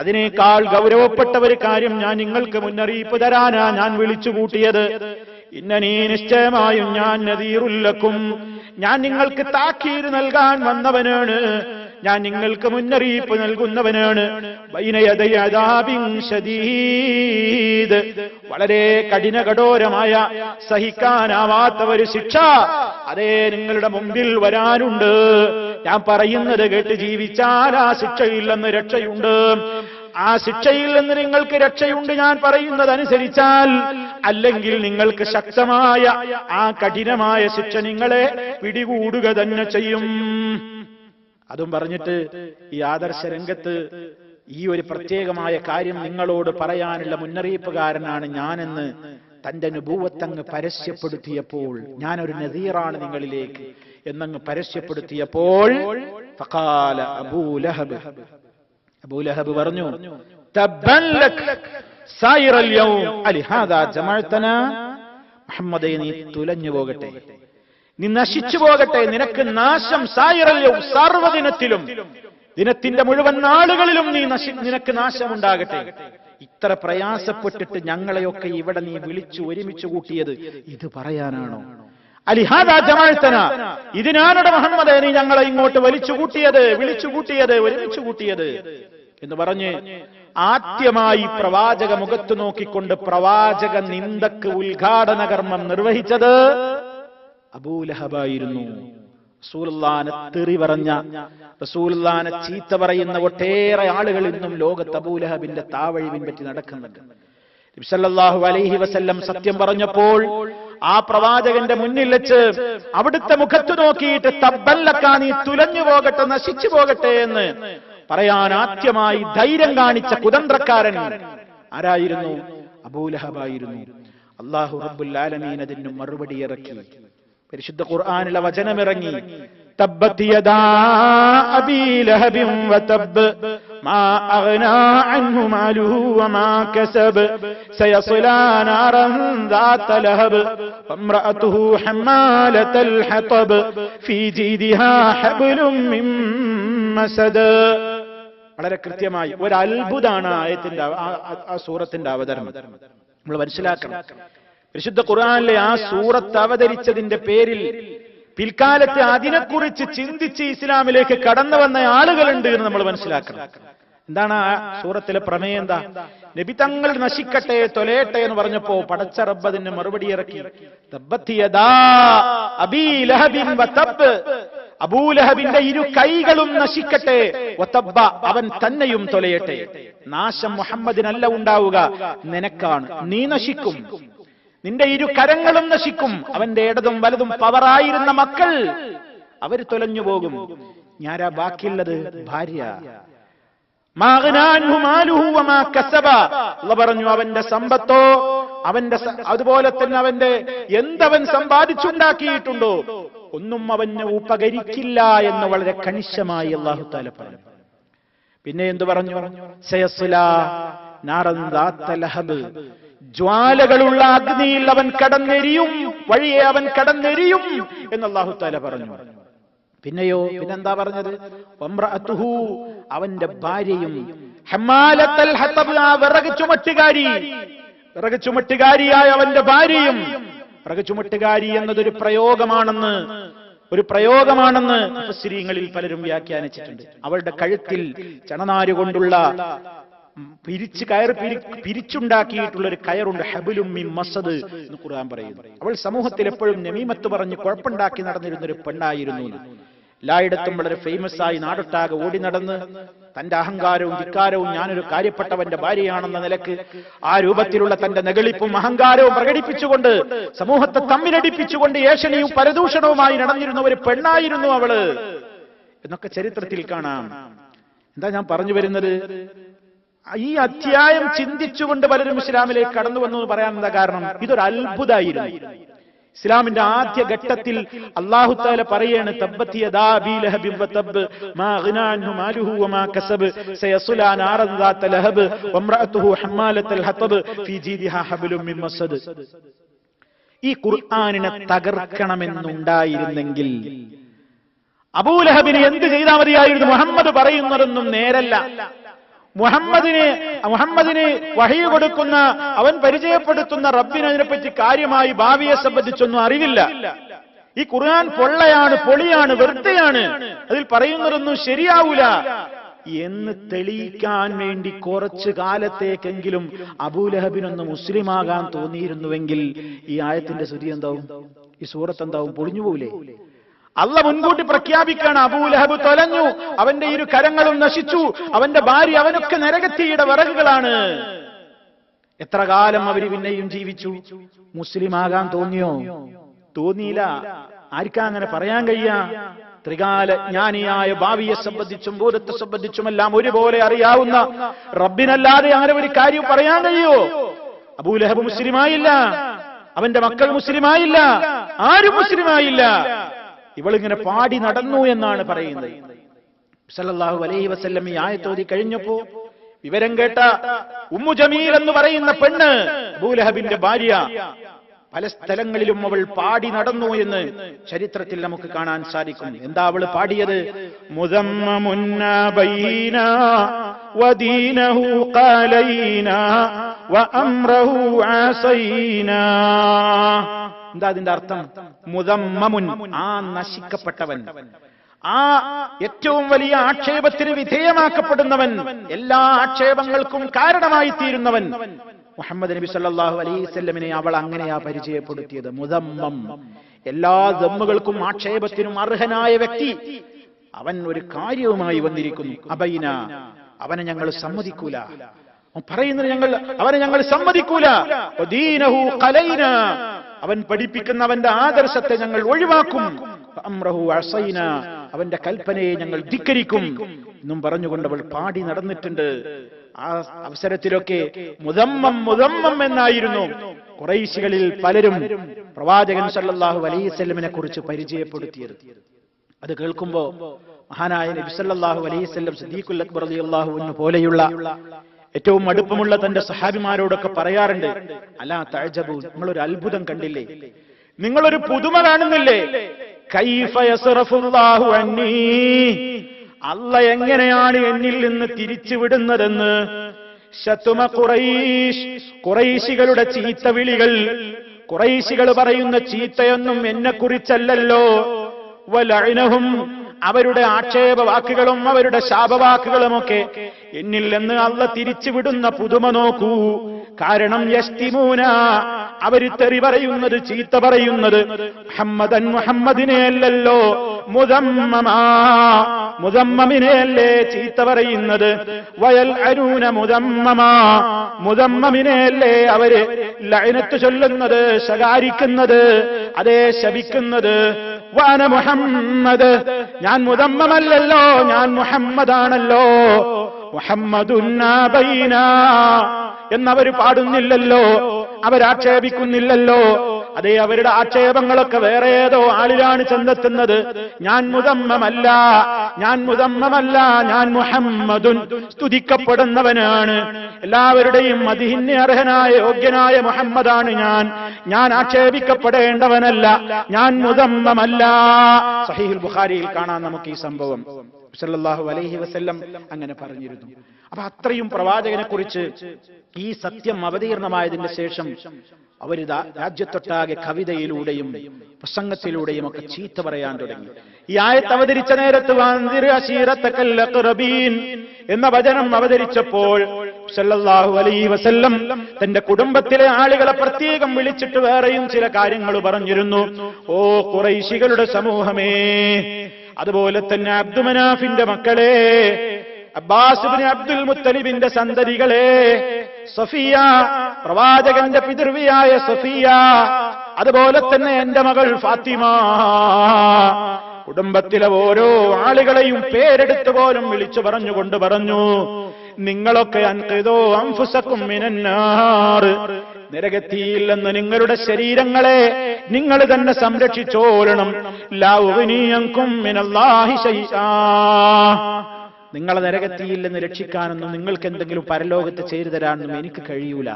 അതിനേക്കാൾ ഗൗരവപ്പെട്ട ഒരു കാര്യം ഞാൻ നിങ്ങൾക്ക് മുന്നറിയിപ്പ് തരാനാ ഞാൻ വിളിച്ചു കൂട്ടിയത്. ഇന്നനീ, നിശ്ചയമായും ഞാൻ നദീറുൽ ലക്കും, ഞാൻ നിങ്ങൾക്ക് താക്കീത് നൽകാൻ വന്നവനാണ്, ഞാൻ നിങ്ങൾക്ക് മുന്നറിയിപ്പ് നൽകുന്നവനാണ്. ബൈന യദൈ അദാബിൻ ശദീദ്, വളരെ കഠിനകഠോരമായ സഹിക്കാനാവാത്ത ഒരു ശിക്ഷ അതേ നിങ്ങളുടെ മുമ്പിൽ വരാനുണ്ട്. ഞാൻ പറയുന്നത് കേട്ട് ജീവിച്ചാൽ ആ ശിക്ഷയിൽ നിന്ന് രക്ഷയുണ്ട്. ആ ശിക്ഷയിൽ നിന്ന് നിങ്ങൾക്ക് രക്ഷയുണ്ട് ഞാൻ പറയുന്നത് അനുസരിച്ചാൽ. അല്ലെങ്കിൽ നിങ്ങൾക്ക് ശക്തമായ ആ കഠിനമായ ശിക്ഷ നിങ്ങളെ പിടികൂടുക തന്നെ ചെയ്യും. അതും പറഞ്ഞിട്ട് ഈ ആദർശ രംഗത്ത് ഈ ഒരു പ്രത്യേകമായ കാര്യം നിങ്ങളോട് പറയാനുള്ള മുന്നറിയിപ്പുകാരനാണ് ഞാനെന്ന് തന്റെ നുബുവത്തങ്ങ് പരസ്യപ്പെടുത്തിയപ്പോൾ, ഞാനൊരു നദീറാണ് നിങ്ങളിലേക്ക് എന്നങ്ങ് പരസ്യപ്പെടുത്തിയപ്പോൾ ഫഖാല അബൂ ലഹബ് പറഞ്ഞു, തബ്ബൻ ലക് സായിറൽ യൗം അലിഹാദാ ജമഅതനാ, മുഹമ്മദേ നീ തുലഞ്ഞു പോകട്ടെ, നീ നശിച്ചു പോകട്ടെ, നിനക്ക് നാശം സായിറല്യവും സർവ്വദിനത്തിലും, ദിനത്തിന്റെ മുഴുവൻ നാളുകളിലും നിനക്ക് നാശമുണ്ടാകട്ടെ. ഇത്ര പ്രയാസപ്പെട്ടിട്ട് ഞങ്ങളെയൊക്കെ ഇവിടെ നീ വിളിച്ചു ഒരുമിച്ച് കൂട്ടിയത് ഇത് പറയാനാണോ? അലിഹാദാ ജമഅതന, ഇതിനാണോ മുഹമ്മദേ നീ ഞങ്ങളെ ഇങ്ങോട്ട് വിളിച്ചു കൂട്ടിയത്, ഒരുമിച്ച് കൂട്ടിയത് എന്ന് പറഞ്ഞ് ആദ്യമായി പ്രവാചക മുഖത്ത് നോക്കിക്കൊണ്ട് പ്രവാചക നിന്ദക്ക് ഉദ്ഘാടന കർമ്മം നിർവഹിച്ചത് അബൂലഹബായിരുന്നു. റസൂലുള്ളാഹിനെ തെറി പറഞ്ഞ, റസൂലുള്ളാഹിനെ ചീത്ത പറയുന്ന ഒട്ടേറെ ആളുകൾ ഇന്നും ലോകത്ത് അബൂലഹബിന്റെ താവഴി പിൻപറ്റി നടക്കുന്നുണ്ട്. നബി സല്ലല്ലാഹു അലൈഹി വസല്ലം സത്യം പറഞ്ഞപ്പോൾ ആ പ്രവാചകന്റെ മുന്നിൽ വെച്ച് അവിടുത്തെ മുഖത്ത് നോക്കിയിട്ട് തബ്ബല്ലക, നീ തുലഞ്ഞു പോകട്ടെ, നശിച്ചു പോകട്ടെ എന്ന് പറയാൻ ആദ്യമായി ധൈര്യം കാണിച്ച കുതന്ത്രക്കാരൻ ആരായിരുന്നു? അബൂലഹബായിരുന്നു. അല്ലാഹു റബ്ബുൽ ആലമീൻ അതിന് മറുപടി ഇറക്കി. പരിശുദ്ധ ഖുർആനിലെ വചനമിറങ്ങി, തബ്ബത് യദാ അബീ ലഹബിൻ വതബ് മാ അഗ്നാ അൻഹു മാലുഹു വമാ കസബ് സയസ്ലാ നാറൻ ദാത ലഹബ് വംറഅതുഹു ഹമ്മാലതൽ ഹതബ് ഫീ ജീദിഹാ ഹബ്ലും മിൻ മസദ്. വളരെ കൃത്യമായി ഒരു അത്ഭുതമാണ് ആയത്തിന്റെ ആ സൂറത്തിന്റെ അവതരണം. നമ്മൾ മനസ്സിലാക്കണം, പരിശുദ്ധ ഖുർആനിലെ ആ സൂറത്ത് അവതരിച്ചതിന്റെ പേരിൽ പിൽക്കാലത്ത് അതിനെക്കുറിച്ച് ചിന്തിച്ച് ഇസ്ലാമിലേക്ക് കടന്നു വന്ന ആളുകളുണ്ട് എന്ന് നമ്മൾ മനസ്സിലാക്കണം. എന്താണ് ആ സൂറത്തിലെ പ്രമേയം? എന്താ? നബി തങ്ങൾ നശിക്കട്ടെ, തൊലയട്ടെ എന്ന് പറഞ്ഞപ്പോ പടച്ച റബ്ബ് അതിന് മറുപടി ഇറക്കി. തബ്ബത് യദാ അബീ ലഹബിൻ വതബ്, അബൂലഹബിന്റെ ഇരു കൈകളും നശിക്കട്ടെ, വതബ്ബ, അവൻ തന്നെയും തൊലയട്ടെ. നാശം മുഹമ്മദിനല്ല ഉണ്ടാവുക, നിനക്കാണ്. നീ നശിക്കും, നിന്റെ ഇരു കരങ്ങളും നശിക്കും. അവന്റെ ഇടതും വലതും പവറായിരുന്ന മക്കൾ അവർ തൊലഞ്ഞു പോകും. ഞാനാ ബാക്കിയുള്ളത്? ഭാര്യ. പറഞ്ഞു അവന്റെ സമ്പത്തോ, അവന്റെ അതുപോലെ തന്നെ അവന്റെ എന്തവൻ സമ്പാദിച്ചുണ്ടാക്കിയിട്ടുണ്ടോ ഒന്നും അവന് ഉപകരിക്കില്ല എന്ന് വളരെ കണിശമായി അല്ലാഹു തആല പറഞ്ഞു. പിന്നെ എന്തു പറഞ്ഞു? സയസ്ലാ നാറൻ ദാത ലഹബ്, ജ്വാലകളുള്ള അഗ്നിയിൽ അവൻ കടന്നെരിയും, വഴിയെ അവൻ കടന്നെരിയും എന്ന് അല്ലാഹു തആല പറഞ്ഞു. പിന്നെയോ, പിന്നെന്താ പറഞ്ഞത്? വംറഅതുഹു, അവന്റെ ഭാര്യയും, ഹമ്മാലത്തൽ ഹതബ്, ആ വിറക് ചുമട്ടുകാരിയായ അവന്റെ ഭാര്യയും. വിറക് ചുമട്ടുകാരി എന്നതൊരു പ്രയോഗമാണെന്ന് മുഫസ്സിരീങ്ങളിൽ പലരും വ്യാഖ്യാനിച്ചിട്ടുണ്ട്. അവളുടെ കഴുത്തിൽ ചണനാര് കൊണ്ടുള്ള പിരിച്ചുണ്ടാക്കിയിട്ടുള്ള ഒരു കയറുണ്ട്, ഹബ്ലും മിൻ മസദ് എന്ന് ഖുർആൻ പറയുന്നു. അവൾ സമൂഹത്തിൽ എപ്പോഴും നമീമത്ത് പറഞ്ഞ് കുഴപ്പമുണ്ടാക്കി നടന്നിരുന്ന ഒരു പെണ്ണായിരുന്നു. എല്ലായിടത്തും വളരെ ഫേമസ് ആയി നാടൊട്ടാകെ ഓടി നടന്ന് തന്റെ അഹങ്കാരവും ധിക്കാരവും ഞാനൊരു കാര്യപ്പെട്ടവന്റെ ഭാര്യയാണെന്ന നിലക്ക് ആ രൂപത്തിലുള്ള തന്റെ നെഗളിപ്പും അഹങ്കാരവും പ്രകടിപ്പിച്ചുകൊണ്ട് സമൂഹത്തെ തമ്മിലടിപ്പിച്ചുകൊണ്ട് ഏഷണിയും പരദൂഷണവുമായി നടന്നിരുന്ന ഒരു പെണ്ണായിരുന്നു അവള് എന്നൊക്കെ ചരിത്രത്തിൽ കാണാം. എന്താ ഞാൻ പറഞ്ഞു വരുന്നത്? ഈ അധ്യായം ചിന്തിച്ചുകൊണ്ട് പലരും ഇസ്ലാമിലേക്ക് കടന്നു വന്നു എന്ന് പറയാൻ എന്താ കാരണം? ഇതൊരു അത്ഭുതമായിരുന്നു. ഇസ്ലാമിന്റെ ആദ്യ ഘട്ടത്തിൽ അല്ലാഹു തആല പറയാണ്, തബ്ബത് യദാ അബീ ലഹബിൻ വതബ് മാ അഗ്നാ അൻഹു മാലുഹു വമാ കസബ് സയസ്ലാ നാറൻ ദാത ലഹബ് വംറഅതുഹു ഹമ്മാലത്തൽ ഹതബ് ഫീ ജീദിഹാ ഹബ്ലും മിൻ മസദ്. ഈ ഖുർആനിനെ തകർക്കണമെന്നുണ്ടായിരുന്നെങ്കിൽ അബൂലഹബിന് എന്ത് ചെയ്താൽ മതിയായിരുന്നു? മുഹമ്മദ് പറയുന്നതൊന്നും നേരല്ല. മുഹമ്മദിന് വഹി കൊടുക്കുന്ന, അവൻ പരിചയപ്പെടുത്തുന്ന റബ്ബിന് അതിനെപ്പറ്റി കാര്യമായി ഭാവിയെ സംബന്ധിച്ചൊന്നും അറിവില്ല. ഈ ഖുർആൻ പൊള്ളയാണ്, പൊളിയാണ്, വെറുതെയാണ്, അതിൽ പറയുന്നതൊന്നും ശരിയാവൂല എന്ന് തെളിയിക്കാൻ വേണ്ടി കുറച്ചു കാലത്തേക്കെങ്കിലും അബൂലഹബിനൊന്ന് മുസ്ലിമാകാൻ തോന്നിയിരുന്നുവെങ്കിൽ ഈ ആയത്തിന്റെ സ്ഥിതി എന്താവും? ഈ സൂറത്ത് എന്താവും? പൊളിഞ്ഞു പോവില്ലേ? അള്ള മുൻകൂട്ടി പ്രഖ്യാപിക്കാണ്, അബൂലഹബ് തൊലഞ്ഞു, അവന്റെ ഇരു കരങ്ങളും നശിച്ചു, അവന്റെ ഭാര്യ, അവനൊക്കെ നരകത്തിയുടെ വിറകുകളാണ്. എത്ര കാലം അവര് പിന്നെയും ജീവിച്ചു? മുസ്ലിമാകാൻ തോന്നിയോ? തോന്നിയില്ല. ആർക്കാ അങ്ങനെ പറയാൻ കഴിയാ? ത്രികാല ജ്ഞാനിയായ ഭാവിയെ സംബന്ധിച്ചും ഭൂതത്തെ സംബന്ധിച്ചുമെല്ലാം ഒരുപോലെ അറിയാവുന്ന റബ്ബിനല്ലാതെ അങ്ങനെ ഒരു കാര്യം പറയാൻ കഴിയോ? അബൂലഹബ് മുസ്ലിമായില്ല, അവന്റെ മക്കൾ മുസ്ലിമായില്ല, ആരും മുസ്ലിമായില്ല. ഇവളിങ്ങനെ പാടി നടന്നു എന്നാണ് പറയുന്നത്. സല്ലല്ലാഹു അലൈഹി വസല്ലം ഈ ആയത്തോതി കഴിഞ്ഞപ്പോ വിവരം കേട്ട ഉമ്മു ജമീൽ എന്ന് പറയുന്ന പെണ്ണ്, അബൂലഹബിന്റെ ഭാര്യ, പല സ്ഥലങ്ങളിലും അവൾ പാടി നടന്നു എന്ന് ചരിത്രത്തിൽ നമുക്ക് കാണാൻ സാധിക്കും. എന്താ അവൾ പാടിയത്? മുദമ്മമുന്ന ബൈന വദീനഹു ഖലൈന വഅംറഹു ആസൈന. എന്താ അതിന്റെ അർത്ഥം? മുദമ്മമുൻ, ആ നശിക്കപ്പെട്ടവൻ, ആ ഏറ്റവും വലിയ ആക്ഷേപത്തിന് വിധേയമാക്കപ്പെടുന്നവൻ, എല്ലാ ആക്ഷേപങ്ങൾക്കും കാരണമായി തീരുന്നവൻ മുഹമ്മദ് നബി സല്ലല്ലാഹു അലൈഹി വസല്ലമിനെ അവൾ അങ്ങനെയാ പരിചയപ്പെടുത്തിയത്. മുദമ്മം, എല്ലാ ദമ്മുകൾക്കും ആക്ഷേപത്തിനും അർഹനായ വ്യക്തി, അവൻ ഒരു കാര്യവുമായി വന്നിരിക്കുന്നു. അബൈന, അവനെ ഞങ്ങൾ സമ്മതിക്കൂല. പറയുന്നത് അവനെ ഞങ്ങൾ സമ്മതിക്കൂല. വദീനഹു ഖലൈന, അവൻ പഠിപ്പിക്കുന്നവന്റെ ആദർശത്തെ ഞങ്ങൾ ഒഴിവാക്കും. അംറഹു അസൈന, അവന്റെ കൽപ്പനയെ ഞങ്ങൾ ധിക്കരിക്കും എന്നും പറഞ്ഞുകൊണ്ട് അവൾ പാടി നടന്നിട്ടുണ്ട്. ആ അവസരത്തിലൊക്കെ മുദമ്മം മുദമ്മം എന്നായിരുന്നു ഖുറൈശികളിൽ പലരും പ്രവാചകൻ സല്ലല്ലാഹു അലൈഹി വസല്ലമിനെ കുറിച്ച് പരിചയപ്പെടുത്തിയത്. അത് കേൾക്കുമ്പോ മഹാനായ നബി സല്ലല്ലാഹു അലൈഹി വസല്ലം സിദ്ദീഖുൽ അക്ബർ റളിയല്ലാഹു അൻഹു പോലെയുള്ള ഏറ്റവും അടുപ്പമുള്ള തന്റെ സഹാബിമാരോടൊക്കെ പറയാറുണ്ട്, അലാ തഅജബു, നിങ്ങളൊരു അത്ഭുതം കണ്ടില്ലേ, നിങ്ങളൊരു പുതുമ കാണുന്നില്ലേ? കൈഫ യസ്റഫുല്ലാഹു അന്നീ, അല്ലാഹ് എങ്ങനെയാണ് എന്നിൽ നിന്ന് തിരിച്ചുവിടുന്നതെന്ന്. ശതുമ ഖുറൈശ്, ഖുറൈശികളുടെ ചീത്ത വിളികൾ, ഖുറൈശികൾ പറയുന്ന ചീത്തയൊന്നും എന്നെ കുറിച്ചല്ലല്ലോ. വലഅനഹും, അവരുടെ ആക്ഷേപവാക്കുകളും അവരുടെ ശാപവാക്കുകളുമൊക്കെ എന്നിൽ നിന്ന് അല്ലാഹ് തിരിച്ചുവിടുന്ന പുതുമ നോക്കൂ. കാരണം യസ്തിമൂന, അവര് തെറി പറയുന്നത്, ചീത്ത പറയുന്നത് മുഹമ്മദൻ, മുഹമ്മദിനെ അല്ലല്ലോ, മുദമ്മമാ, മുദമ്മമിനെയല്ലേ ചീത്ത പറയുന്നത്. വയൽ അരൂന മുദമ്മമാ, മുദമ്മമിനെയല്ലേ അവര് ലഅനത്ത് ചൊല്ലുന്നത്, ശകാരിക്കുന്നത്, അതേ ശപിക്കുന്നത്. വാന മുഹമ്മദ്, ഞാൻ മുദമ്മമല്ലല്ലോ, ഞാൻ മുഹമ്മദാണല്ലോ. മുഹമ്മദുൻ ബൈന എന്നവർ പാടുന്നില്ലല്ലോ, അവരാക്ഷേപിക്കുന്നില്ലല്ലോ. അതേ, അവരുടെ ആക്ഷേപങ്ങളൊക്കെ വേറെ ഏതോ ആളിലാണ് ചെന്നെത്തുന്നത്. ഞാൻ മുദമ്മമല്ല, ഞാൻ മുദമ്മമല്ല, ഞാൻ മുഹമ്മദുൻ, സ്തുതിക്കപ്പെടുന്നവനാണ്. എല്ലാവരുടെയും മദിഹിന് അർഹനായ യോഗ്യനായ മുഹമ്മദാണ് ഞാൻ ആക്ഷേപിക്കപ്പെടേണ്ടവനല്ല, ഞാൻ മുദമ്മമല്ല. സഹീഹുൽ ബുഖാരിയിൽ കാണാം നമുക്ക് ഈ സംഭവം. സല്ലല്ലാഹു അലൈഹി വസല്ലം അങ്ങനെ പറഞ്ഞിരുന്നു. അപ്പൊ അത്രയും പ്രവാചകനെ കുറിച്ച് ഈ സത്യം അവതീർണമായതിന് ശേഷം അവർ രാജ്യത്തൊട്ടാകെ കവിതയിലൂടെയും പ്രസംഗത്തിലൂടെയും ഒക്കെ ചീത്ത പറയാൻ തുടങ്ങി. ഈ ആയത്ത് അവതരിച്ച നേരത്ത് വൻദിർ അശീറത്തക്കൽ അഖ്റബീൻ എന്ന വചനം അവതരിച്ചപ്പോൾ സല്ലല്ലാഹു അലൈഹി വസല്ലം തന്റെ കുടുംബത്തിലെ ആളുകളെ പ്രത്യേകം വിളിച്ചിട്ട് വേറെയും ചില കാര്യങ്ങൾ പറഞ്ഞിരുന്നു. ഓ ഖുറൈശികളുടെ സമൂഹമേ, അതുപോലെ തന്നെ അബ്ദുമനാഫിന്റെ മക്കളെ, അബ്ബാസ് ഇബ്നു അബ്ദുൽ മുത്തലിബിന്റെ സന്തതികളെ, സഫിയ, പ്രവാചകന്റെ പിതൃവിയായ സഫിയ, അതുപോലെ തന്നെ എന്റെ മകൾ ഫാത്തിമ, കുടുംബത്തിലെ ഓരോ ആളുകളെയും പേരെടുത്ത് പോലും വിളിച്ചു പറഞ്ഞുകൊണ്ട് പറഞ്ഞു, നിങ്ങളൊക്കെ അൻഖിദൂ അൻഫുസകും മിനന്നാർ, നരകത്തിയിൽ നിന്ന് നിങ്ങളുടെ ശരീരങ്ങളെ നിങ്ങൾ തന്നെ സംരക്ഷിച്ചോളണം. ലാ ഉഗ്നിയൻകും മിനല്ലാഹി ശൈആ, നിങ്ങളെ നരകത്തിയിൽ നിന്ന് രക്ഷിക്കാനൊന്നും നിങ്ങൾക്ക് എന്തെങ്കിലും പരലോകത്ത് ചെയ്തു തരാനൊന്നും എനിക്ക് കഴിയൂല.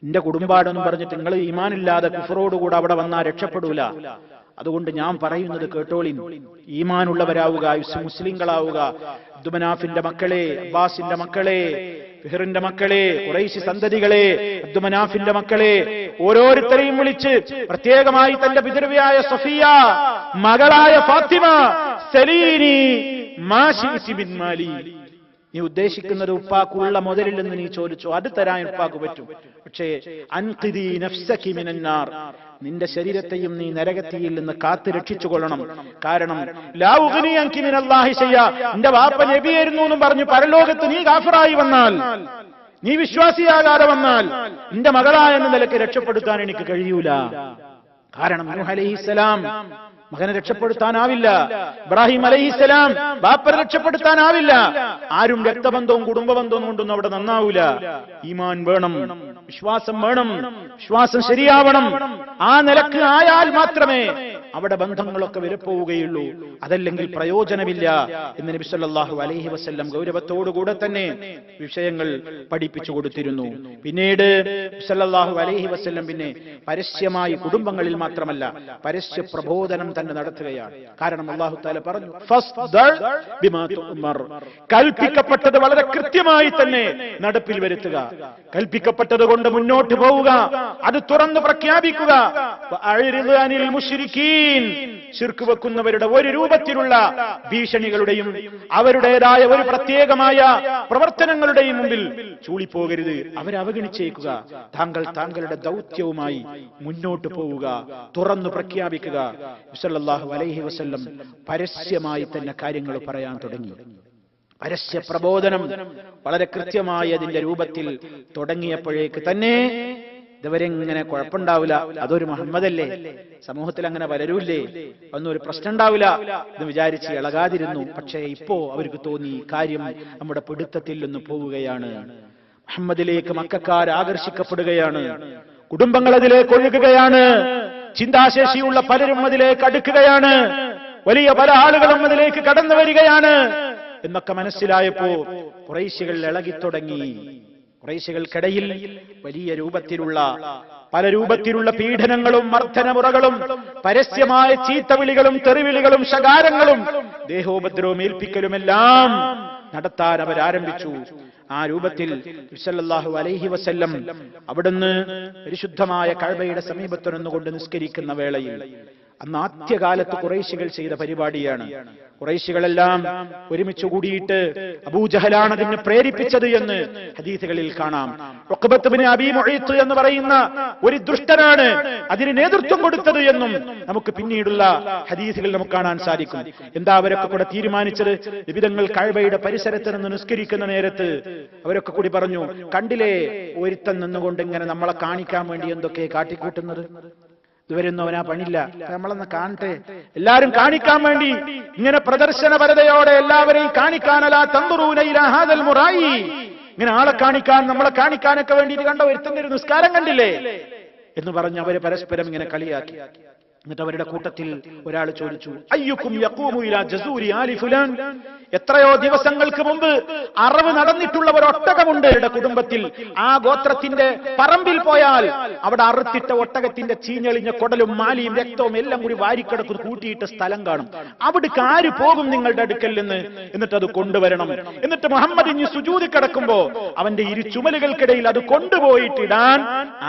എന്റെ കുടുംബാടെന്നും പറഞ്ഞിട്ട് നിങ്ങൾ ഈമാനില്ലാതെ കുഫറോടുകൂടെ അവിടെ വന്നാൽ രക്ഷപ്പെടൂല. അതുകൊണ്ട് ഞാൻ പറയുന്നത് കേട്ടോളിൻ, ഈമാനുള്ളവരാവുക, മുസ്ലിങ്ങളാവുക. അബ്ദുമനാഫിന്റെ മക്കളെ, അബ്ബാസിന്റെ മക്കളെ, ഫിഹറിന്റെ മക്കളെ, ഖുറൈശി സന്തതികളെ, അബ്ദുമനാഫിന്റെ മക്കളെ ഓരോരുത്തരെയും വിളിച്ച് പ്രത്യേകമായി തന്റെ പിതൃവ്യായ സഫിയ, മകളായ ഫാത്തിമ, സലീനി മാ ശിഇതി മിൻ മാലി, നീ ഉദ്ദേശിക്കുന്നത് ഉപ്പാക്കുള്ള മുതലിൽ നിന്ന് നീ ചോദിച്ചോ, അത് തരാൻ ഉപ്പാക്ക് പറ്റും. പക്ഷേ അൻഖിദി നഫ്സകി മിനന്നാർ, നിന്റെ ശരീരത്തെയും നീ നരകത്തിയിൽ നിന്ന് കാത്തു രക്ഷിച്ചുകൊള്ളണം. കാരണം ലാ ഉഗ്നിയൻകി മിനല്ലാഹി ശൈഅ, നിന്റെ വാപ്പ നബിയായിരുന്നു എന്നും പറഞ്ഞു പരലോകത്ത് നീ കാഫിറായി വന്നാൽ, നീ വിശ്വാസിയാകാതെ വന്നാൽ നിന്റെ മകളായ എന്ന നിലയ്ക്ക് രക്ഷപ്പെടുത്താൻ എനിക്ക് കഴിയൂല. കാരണം നൂഹ് അലൈഹിസ്സലാം മകനെ രക്ഷപ്പെടുത്താനാവില്ല, ഇബ്രാഹിം അലൈഹിസ്സലാം ബാപ്പനെ രക്ഷപ്പെടുത്താനാവില്ല. ആരും രക്തബന്ധവും കുടുംബബന്ധവും കൊണ്ടൊന്നും അവിടെ നന്നാവൂല. ഈമാൻ വേണം, വിശ്വാസം വേണം, വിശ്വാസം ശരിയാവണം. ആ നിലക്ക് ആയാൽ മാത്രമേ അവിടെ ബന്ധങ്ങളൊക്കെ വിലപ്പോവുകയുള്ളൂ, അതല്ലെങ്കിൽ പ്രയോജനമില്ല എന്ന് നബി സല്ലല്ലാഹു അലൈഹി വസല്ലം ഗൗരവത്തോടുകൂടെ തന്നെ വിഷയങ്ങൾ പഠിപ്പിച്ചു കൊടുത്തിരുന്നു. പിന്നീട് നബി സല്ലല്ലാഹു അലൈഹി വസല്ലം പിന്നെ പരസ്യമായി കുടുംബങ്ങളിൽ മാത്രമല്ല പരസ്യ പ്രബോധനം തന്നെ നടത്തുകയാണ്. കാരണം അല്ലാഹു തആല പറഞ്ഞു, ഫസ്ദർ ബിമാ തുഅ്മർ, കൽപ്പിക്കപ്പെട്ടത് വളരെ കൃത്യമായി തന്നെ നടപ്പിൽ വരുത്തുക, കൽപ്പിക്കപ്പെട്ടത് കൊണ്ട് മുന്നോട്ട് പോവുക, അത് തുറന്നു പ്രഖ്യാപിക്കുക. വഅരിദ് അനിൽ മുശ്രിക്കീൻ, ശിർക്ക് വെക്കുന്നവരുടെ ഒരു രൂപത്തിലുള്ള ഭീഷണികളുടെയും അവരുടേതായ ഒരു പ്രത്യേകമായ പ്രവർത്തനങ്ങളുടെയും മുമ്പിൽ ചൂളിപ്പോകരുത്, അവരെ അവഗണിച്ചേക്കുക. താങ്കൾ താങ്കളുടെ ദൗത്യവുമായി മുന്നോട്ട് പോവുക, തുറന്നു പ്രഖ്യാപിക്കുക. സല്ലല്ലാഹു അലൈഹി വസല്ലം പരസ്യമായി തന്നെ കാര്യങ്ങൾ പറയാൻ തുടങ്ങി. പരസ്യ പ്രബോധനം വളരെ കൃത്യമായി അതിന്റെ രൂപത്തിൽ തുടങ്ങിയപ്പോഴേക്ക് തന്നെ ഇതുവരെ ഇങ്ങനെ കുഴപ്പമുണ്ടാവില്ല, അതൊരു മുഹമ്മദല്ലേ, സമൂഹത്തിൽ അങ്ങനെ വരൂല്ലേ, ഒന്നും ഒരു പ്രശ്നം ഉണ്ടാവില്ല എന്ന് വിചാരിച്ച് ഇളകാതിരുന്നു. പക്ഷേ ഇപ്പോ അവർക്ക് തോന്നി കാര്യം നമ്മുടെ പിടുത്തത്തിൽ നിന്ന് പോവുകയാണ്. മുഹമ്മദിലേക്ക് മക്കക്കാർ ആകർഷിക്കപ്പെടുകയാണ്, കുടുംബങ്ങൾ അതിലേക്ക് ഒഴുകുകയാണ്, ചിന്താശേഷിയുള്ള പലരും അതിലേക്ക് അടുക്കുകയാണ്, വലിയ പല ആളുകളും അതിലേക്ക് കടന്നു വരികയാണ് എന്നൊക്കെ മനസ്സിലായപ്പോ ഖുറൈശികൾ ഇളകിത്തുടങ്ങി. ഖുറൈശികൾക്കിടയിൽ വലിയ രൂപത്തിലുള്ള പല രൂപത്തിലുള്ള പീഡനങ്ങളും മർദ്ദനമുറകളും പരസ്യമായ ചീത്തവിളികളും തെറിവിളികളും ശകാരങ്ങളും ദേഹോപദ്രവം ഏൽപ്പിക്കലുമെല്ലാം നടത്താൻ അവരാരംഭിച്ചു. ആ രൂപത്തിൽ സല്ലല്ലാഹു അലൈഹി വസല്ലം അവിടുന്ന് പരിശുദ്ധമായ കഅബയുടെ സമീപത്ത് നിന്നുകൊണ്ട് നിസ്കരിക്കുന്ന വേളയിൽ, അന്ന് ആദ്യകാലത്ത് ഖുറൈശികൾ ചെയ്ത പരിപാടിയാണ്. ഖുറൈശികളെല്ലാം ഒരുമിച്ച് കൂടിയിട്ട് അബൂജഹലാണ് അതിനെ പ്രേരിപ്പിച്ചത് എന്ന് ഹദീസുകളിൽ കാണാം. ഉഖബത്ത് ഇബ്നു അബീ മുഈത്ത് എന്ന് പറയുന്ന ഒരു ദുഷ്ടനാണ് അതിന് നേതൃത്വം കൊടുത്തത് എന്നും നമുക്ക് പിന്നീടുള്ള ഹദീസുകൾ നമുക്ക് കാണാൻ സാധിക്കും. എന്താ അവരൊക്കെ കൂടെ തീരുമാനിച്ചത്? വിവിധങ്ങൾ കഅബയുടെ പരിസരത്ത് നിന്ന് നിസ്കരിക്കുന്ന നേരത്ത് അവരൊക്കെ കൂടി പറഞ്ഞു, കണ്ടില്ലേ ഒരുത്തൻ നിന്നുകൊണ്ട് ഇങ്ങനെ നമ്മളെ കാണിക്കാൻ വേണ്ടി എന്തൊക്കെ കാട്ടിക്കൂട്ടുന്നത്, ഇതുവരെയൊന്നും അവനാ പണില്ല, നമ്മളൊന്ന് കാണട്ടെ, എല്ലാരും കാണിക്കാൻ വേണ്ടി ഇങ്ങനെ പ്രദർശനപരതയോടെ എല്ലാവരെയും കാണിക്കാനല്ല തന്ദുറൂന ഇലാ ഹാദൽ മുറായി, ഇങ്ങനെ ആളെ കാണിക്കാൻ നമ്മളെ കാണിക്കാനൊക്കെ വേണ്ടിയിട്ട് കണ്ട ഒരുത്തന്റെ ഒരു നിസ്കാരം കണ്ടില്ലേ എന്ന് പറഞ്ഞ് അവര് പരസ്പരം ഇങ്ങനെ കളിയാക്കി. എന്നിട്ട് അവരുടെ കൂട്ടത്തിൽ ഒരാൾ ചോദിച്ചു, അയ്യുക്കും യഖൂമു ഇലാ ജസൂരി ആലി ഫുലാൻ, എത്രയോ ദിവസങ്ങൾക്ക് മുമ്പ് അറവ് നടന്നിട്ടുള്ള ഒരു ഒട്ടകമുണ്ട് കുടുംബത്തിൽ, ആ ഗോത്രത്തിന്റെ പറമ്പിൽ പോയാൽ അവിടെ അറുത്തിട്ട ഒട്ടകത്തിന്റെ ചീഞ്ഞെളിഞ്ഞ കുടലും മാലിയും രക്തവും എല്ലാം കൂടി വാരിക്കിടക്കും കൂട്ടിയിട്ട സ്ഥലം കാണും, അവിടേക്ക് ആര് പോകും നിങ്ങളുടെ അടുക്കൽ നിന്ന്, എന്നിട്ട് അത് കൊണ്ടുവരണം. എന്നിട്ട് മുഹമ്മദ് ഇനി സുജൂദ് കിടക്കുമ്പോ അവന്റെ ഇരു ചുമലുകൾക്കിടയിൽ അത് കൊണ്ടുപോയിട്ടിടാൻ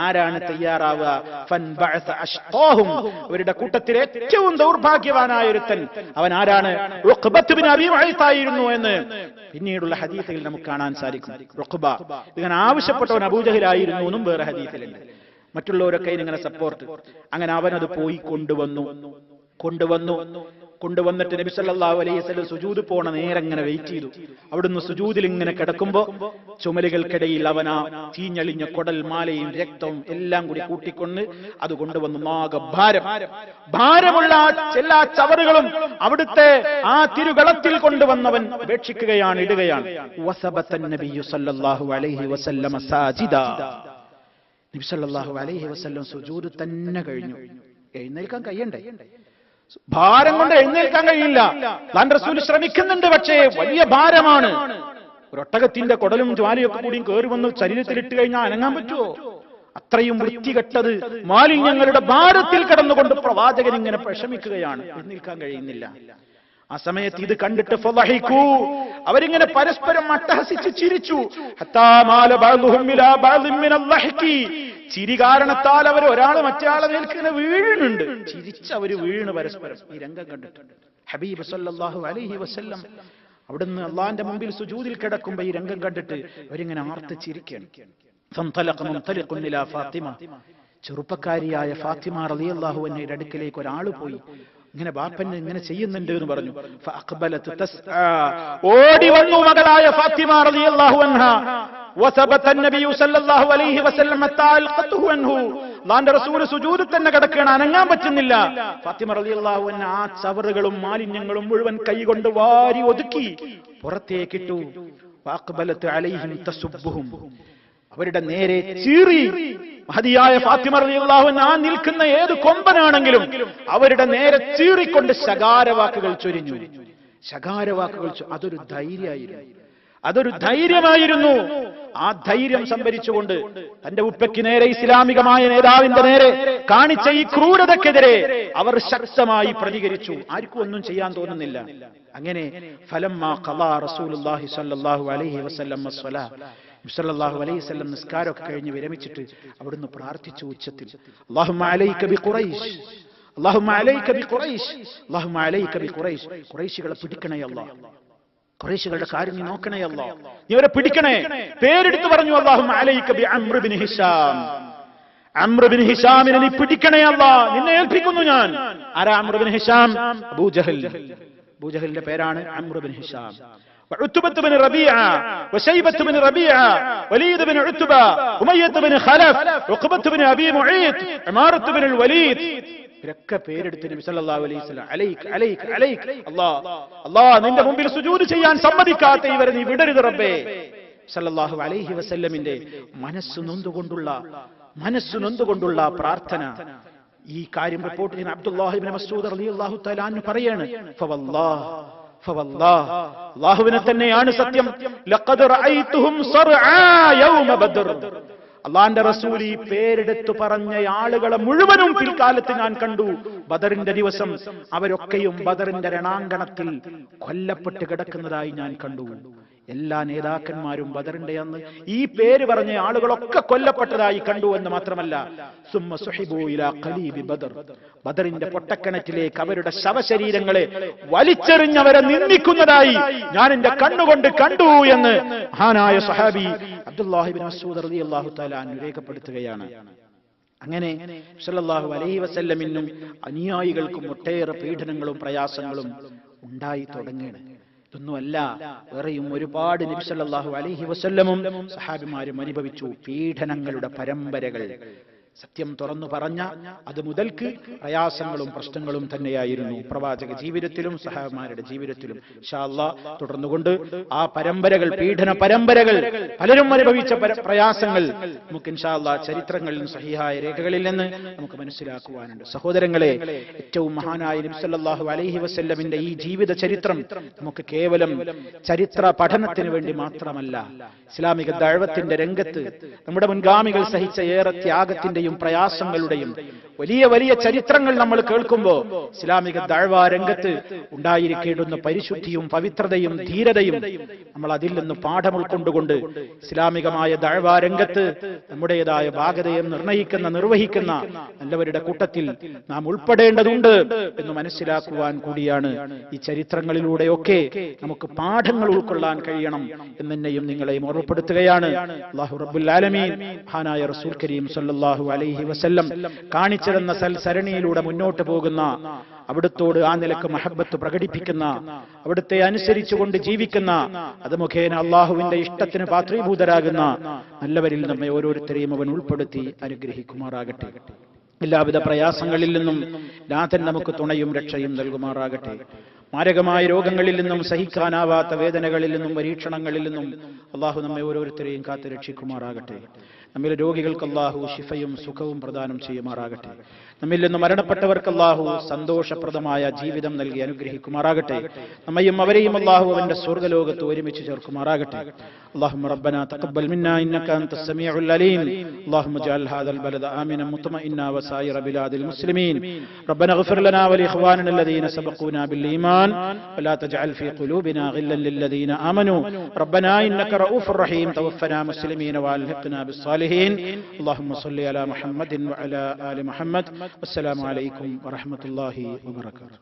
ആരാണ് തയ്യാറാവുക? ഫൻബഅസ അഷ്ഖാഹും, അവരുടെ കൂട്ടത്തിലെ ഏറ്റവും ദൗർഭാഗ്യവാനായ ഒരുത്തൻ അവൻ ആരാണ്? ഉഖബത്ത് ഇബ്നു അബീ മുഈത്ത് ആയിരുന്നു എന്ന് പിന്നീടുള്ള ഹദീസുകളിൽ നമുക്ക് കാണാൻ സാധിക്കും. ഉഖബ ഇങ്ങനെ ആവശ്യപ്പെട്ടവൻ അബൂജഹലായിരുന്നു എന്നും വേറെ ഹദീസിലുണ്ട്. മറ്റുള്ളവരൊക്കെ ഇങ്ങനെ സപ്പോർട്ട്. അങ്ങനെ അവനത് പോയി കൊണ്ടുവന്നിട്ട് നബി സല്ലല്ലാഹു അലൈഹി വസല്ലം സുജൂദ് പോണ നേരം ഇങ്ങനെ വെയിറ്റ് ചെയ്തു. അവിടുന്ന് സുജൂദിൽ ഇങ്ങനെ കിടക്കുമ്പോ ചുമലുകൾക്കിടയിൽ അവനാ ചീഞ്ഞളിഞ്ഞ കുടൽ മാലയും രക്തവും എല്ലാം കൂടി കൂട്ടിക്കൊണ്ട് അത് കൊണ്ടുവന്നു. ഭാരമുള്ള എല്ലാ ചവറുകളും അവിടുത്തെ ആ തിരുകളത്തിൽ കൊണ്ടുവന്നവൻ ഉപേക്ഷിക്കുകയാണ്, ഇടുകയാണ്. വസബത്തൻ നബിയ്യു സല്ലല്ലാഹു അലൈഹി വസല്ലം സാജിദാ, നബി സല്ലല്ലാഹു അലൈഹി വസല്ലം സുജൂദ് തന്നെ കഴിഞ്ഞു. എഴുന്നേൽക്കാൻ കഴിയണ്ടേ? ഭാരം കൊണ്ട് എഴുന്നേൽക്കാൻ കഴിയില്ല. അല്ലാഹുവിന്റെ റസൂൽ ശ്രമിക്കുന്നുണ്ട്, പക്ഷേ വലിയ ഭാരമാണ്. ഒരൊട്ടകത്തിന്റെ കുടലും ജ്വാലയൊക്കെ കൂടിയും കയറി വന്ന് ശരീരത്തിലിട്ട് കഴിഞ്ഞാൽ അനങ്ങാൻ പറ്റുമോ? അത്രയും വൃത്തികെട്ടത് മാലിന്യങ്ങളുടെ ഭാരത്തിൽ കിടന്നുകൊണ്ട് പ്രവാചകൻ ഇങ്ങനെ വിഷമിക്കുകയാണ്, എഴുന്നേൽക്കാൻ കഴിയുന്നില്ല. ആ സമയത്ത് ഇത് കണ്ടിട്ട് ഫളഹികൂ, അവരിങ്ങനെ പരസ്പരം അട്ടഹസിച്ച് ചിരിച്ചു. ഹത്താ മാല ബഅ്ദുഹും ഇലാ ബഅ്ദിൻ മിനൽ ലഹ്കി, ചിരി കാരണത്താൽ അവർ ഒരാള് മറ്റേയാളെ മേൽക്കിങ്ങനെ വീഴുന്നുണ്ട്. ചിരിച്ചവര് വീഴുന്നു പരസ്പരം. ഈ രംഗം കണ്ടിട്ട് ഹബീബ് സല്ലല്ലാഹു അലൈഹി വസല്ലം അവിടുന്ന് അള്ളാന്റെ മുമ്പിൽ സുജൂദിൽ കിടക്കുമ്പോ ഈ രംഗം കണ്ടിട്ട് അവരിങ്ങനെ ആർത്ത് ചിരിക്കുകയാണ്. ഫന്തലഖ മുൻതലിഖുൻ ഇലാ ഫാത്തിമ, ചെറുപ്പക്കാരിയായ ഫാത്തിമ റളിയല്ലാഹു അൻഹയുടെ അടുക്കലേക്ക് ഒരാള് പോയി. ഇങ്ങനെ ബാപ്പൻ ഇങ്ങനെ ചെയ്യുന്നുണ്ട് എന്ന് പറഞ്ഞു. ഫഅഖ്ബലത് തസ്ആ, ഓടി വന്നു മകളായ ഫാത്തിമ റളിയല്ലാഹു അൻഹ. വസബത നബി സല്ലല്ലാഹു അലൈഹി വസല്ലം തഅൽഖതുഹു അൻഹു, അല്ലാഹുവിന്റെ റസൂൽ സുജൂദിൽ തന്നെ കിടക്കുകയാണ്, അനങ്ങാൻ പറ്റുന്നില്ല. ഫാത്തിമ റളിയല്ലാഹു അൻഹ ആ ചവറുകളും മാലിന്യങ്ങളും മുഴുവൻ കൈകൊണ്ട് വാരി ഒതുക്കി പുറത്തേക്കിട്ടു. ഫഅഖ്ബലത് അലൈഹിം തസുബ്ബുഹും, അവരുടെ നേരെ ചീറി. മഹദിയായ ഫാത്തിമ റളിയല്ലാഹു അൻഹ ആ നിൽക്കുന്ന ഏത് കൊമ്പനാണെങ്കിലും അവരുടെ നേരെ ചീറിക്കൊണ്ട് ശകാരവാക്കുകൾ ചൊരിഞ്ഞു. ശകാരവാക്കുകൾ അതൊരു ധൈര്യമായിരുന്നു, അതൊരു ധൈര്യമായിരുന്നു. ആ ധൈര്യം സംഭരിച്ചുകൊണ്ട് തന്റെ ഉപ്പയ്ക്ക് നേരെ, ഇസ്ലാമികമായ നേതാവിന്റെ നേരെ കാണിച്ച ഈ ക്രൂരതക്കെതിരെ അവർ ശക്തമായി പ്രതികരിച്ചു. ആർക്കും ഒന്നും ചെയ്യാൻ തോന്നുന്നില്ല. അങ്ങനെ ഫലമ്മാ ഖളാ റസൂലുള്ളാഹി സ്വല്ലല്ലാഹു അലൈഹി വസല്ലം അസ്സലാ, സല്ലല്ലാഹു അലൈഹി വസല്ലം നിസ്കാരമൊക്കെ കഴിഞ്ഞ് വിരമിച്ചിട്ട് അവിടുന്ന് പ്രാർത്ഥിച്ചു ഉച്ചത്തിൽ, അല്ലാഹുമ്മ അലൈക ബിഖുറൈശ്, അല്ലാഹുമ്മ അലൈക ബിഖുറൈശ്, അല്ലാഹുമ്മ അലൈക ബിഖുറൈശ്. ഖുറൈശികളെ പിടിക്കണേ അല്ലാഹ്, ഖുറൈശികളുടെ കാര്യം നീ നോക്കണേ അല്ലാഹ്, നീ അവരെ പിടിക്കണേ. പേരെടുത്ത് പറഞ്ഞു, അല്ലാഹുമ്മ അലൈക ബി Amr bin Hisham, Amr bin ഹിശാമിനെ നീ പിടിക്കണേ അല്ലാഹ്, നിന്നെ ഏൽപ്പിക്കുന്നു ഞാൻ. ആരാ അംർ ബിൻ ഹിശാം? അബൂജഹൽ. അബൂജഹലിന്റെ പേരാണ് അംർ ബിൻ ഹിശാം. وعتبة بن ربيعة وشيبة بن ربيعة وليد بن عتبة أمية بن خلف عقبة بن أبي معيط عمارة بن الوليد. ഇവരൊക്കെ പേരെടുത്ത് നബി സല്ലല്ലാഹു അലൈഹി വസല്ലം അലൈക് അലൈക് അലൈക്, അല്ലാഹ് നിന്റെ മുമ്പിൽ സുജൂദ് ചെയ്യാൻ സമ്മതിക്കാത്ത ഇവരെ നീ വിടരുത് റബ്ബേ. സല്ലല്ലാഹു അലൈഹി വസല്ലമിന്റെ മനസ്സു നൊന്തുകൊണ്ടുള്ള പ്രാർത്ഥന. ഈ കാര്യം റിപ്പോർട്ട് ചെയ്യുന്ന അബ്ദുല്ലാഹ് ഇബ്നു മസ്ഊദ് റളിയല്ലാഹു തആല അൻഹു പറയാണ്, അല്ലാഹുവിനെ തന്നെയാണ് സത്യം, ലഖദ് റഅയ്തുഹും സർആ യൗമ ബദർ. അള്ളാന്റെ റസൂൽ ഈ പേരെടുത്തു പറഞ്ഞ ആളുകളെ മുഴുവനും പിൽക്കാലത്ത് ഞാൻ കണ്ടു. ബദറിന്റെ ദിവസം അവരൊക്കെയും ബദറിന്റെ രണാങ്കണത്തിൽ കൊല്ലപ്പെട്ട് കിടക്കുന്നതായി ഞാൻ കണ്ടു. എല്ലാ നേതാക്കന്മാരും ബദറിന്റെ അന്ന് ഈ പേര് പറഞ്ഞ ആളുകളൊക്കെ കൊല്ലപ്പെട്ടതായി കണ്ടു എന്ന് മാത്രമല്ല, സുമ്മ സുഹിബു ഇലാ ഖലീബി ബദർ, ബദറിന്റെ പൊട്ടക്കിണറ്റിലേക്ക് അവരുടെ ശവശരീരങ്ങളെ വലിച്ചെറിഞ്ഞവരെ നിന്ദിക്കുന്നതായി ഞാൻ എന്റെ കണ്ണുകൊണ്ട് കണ്ടു എന്ന് മഹാനായ സ്വഹാബി അബ്ദുല്ലാഹി ഇബ്നു മസ്ഊദ് റളിയല്ലാഹു തആല അൻഹു രേഖപ്പെടുത്തുകയാണ്. അങ്ങനെ സല്ലല്ലാഹു അലൈഹി വസല്ലമിനും അനുയായികൾക്കും ഒട്ടേറെ പീഡനങ്ങളും പ്രയാസങ്ങളും ഉണ്ടായി തുടങ്ങുകയാണ്. ഇതൊന്നുമല്ല, വേറെയും ഒരുപാട് നബി സല്ലല്ലാഹു അലൈഹി വസല്ലമും സഹാബിമാരും അനുഭവിച്ചു പീഡനങ്ങളുടെ പരമ്പരകൾ. സത്യം തുറന്നു പറഞ്ഞ അത് മുതൽക്ക് പ്രയാസങ്ങളും പ്രശ്നങ്ങളും തന്നെയായിരുന്നു പ്രവാചക ജീവിതത്തിലും സഹാബിമാരുടെ ജീവിതത്തിലും. ഇൻഷാ അല്ലാഹ് തുടർന്നുകൊണ്ട് ആ പരമ്പരകൾ, പീഡന പരമ്പരകൾ, പലരും അനുഭവിച്ച പ്രയാസങ്ങൾ നമുക്ക് ഇൻഷാ അല്ലാഹ് ചരിത്രങ്ങളിൽ സഹിഹായ രേഖകളിൽ നിന്ന് നമുക്ക് മനസ്സിലാക്കുവാനുണ്ട്. സഹോദരങ്ങളെ, ഏറ്റവും മഹാനായ നബി സല്ലല്ലാഹു അലൈഹി വസല്ലമിന്റെ ഈ ജീവിത ചരിത്രം നമുക്ക് കേവലം ചരിത്ര പഠനത്തിന് വേണ്ടി മാത്രമല്ല, ഇസ്ലാമിക ദഅവത്തിന്റെ രംഗത്ത് നമ്മുടെ മുൻഗാമികൾ സഹിച്ച ഏറെ ത്യാഗത്തിന്റെയും പ്രയാസങ്ങളുടെയും വലിയ വലിയ ചരിത്രങ്ങൾ നമ്മൾ കേൾക്കുമ്പോൾ ഇസ്ലാമിക ദഅവ രംഗത്ത് ഉണ്ടായിരിക്കേണ്ടുന്ന പരിശുദ്ധിയും പവിത്രതയും ധീരതയും നമ്മൾ അതിൽ നിന്ന് പാഠം ഉൾക്കൊണ്ടുകൊണ്ട് ഇസ്ലാമികമായ ദഅവ രംഗത്ത് നമ്മുടേതായ ഭാഗതയെ നിർവഹിക്കുന്ന നല്ലവരുടെ കൂട്ടത്തിൽ നാം ഉൾപ്പെടേണ്ടതുണ്ട് എന്ന് മനസ്സിലാക്കുവാൻ കൂടിയാണ് ഈ ചരിത്രങ്ങളിലൂടെയൊക്കെ നമുക്ക് പാഠങ്ങൾ ഉൾക്കൊള്ളാൻ കഴിയണം എന്നെന്നെയും നിങ്ങളെയും ഓർമ്മപ്പെടുത്തുകയാണ്. അല്ലാഹു റബ്ബുൽ ആലമീൻ മഹാനായ റസൂൽ കരീം സല്ലല്ലാഹു അലൈഹി വസല്ലം കാണിച്ചിരുന്ന സൽസരണിയിലൂടെ മുന്നോട്ട് പോകുന്ന, അവിടുത്തോട് ആ നിലക്ക് മഹബത്ത് പ്രകടിപ്പിക്കുന്ന, അവിടുത്തെ അനുസരിച്ചുകൊണ്ട് ജീവിക്കുന്ന, അത് മുഖേന അള്ളാഹുവിന്റെ ഇഷ്ടത്തിന് പാത്രീഭൂതരാകുന്ന നല്ലവരിൽ നമ്മെ ഓരോരുത്തരെയും അവൻ ഉൾപ്പെടുത്തി അനുഗ്രഹിക്കുമാറാകട്ടെ. എല്ലാവിധ പ്രയാസങ്ങളിൽ നിന്നും നാഥൻ നമുക്ക് തുണയും രക്ഷയും നൽകുമാറാകട്ടെ. മാരകമായ രോഗങ്ങളിൽ നിന്നും, സഹിക്കാനാവാത്ത വേദനകളിൽ നിന്നും, പരീക്ഷണങ്ങളിൽ നിന്നും അള്ളാഹു നമ്മെ ഓരോരുത്തരെയും കാത്ത് രക്ഷിക്കുമാറാകട്ടെ. നമ്മിലെ രോഗികൾക്ക് അള്ളാഹു ശിഫയും സുഖവും പ്രദാനം ചെയ്യുമാറാകട്ടെ. നമ്മിൽ നിന്ന് മരണപ്പെട്ടവർക്ക് അള്ളാഹു സന്തോഷപ്രദമായ ജീവിതം നൽകി അനുഗ്രഹിക്കുമാറാകട്ടെ. നമ്മയും അവരെയും അള്ളാഹു അവന്റെ സ്വർഗ്ഗലോകത്ത് ഒരുമിച്ച് ചേർക്കുമാറാകട്ടെ. اللهم ربنا تقبل منا إنك أنت السميع العليم. اللهم اجعل هذا البلد آمنا مطمئنا وسائر بلاد المسلمين. ربنا اغفر لنا ولإخواننا الذين سبقونا بالإيمان ولا تجعل في قلوبنا غلا للذين آمنوا ربنا إنك رؤوف رحيم. توفنا مسلمين وألحقنا بالصالحين. اللهم صل على محمد وعلى آل محمد. والسلام عليكم ورحمة الله وبركاته.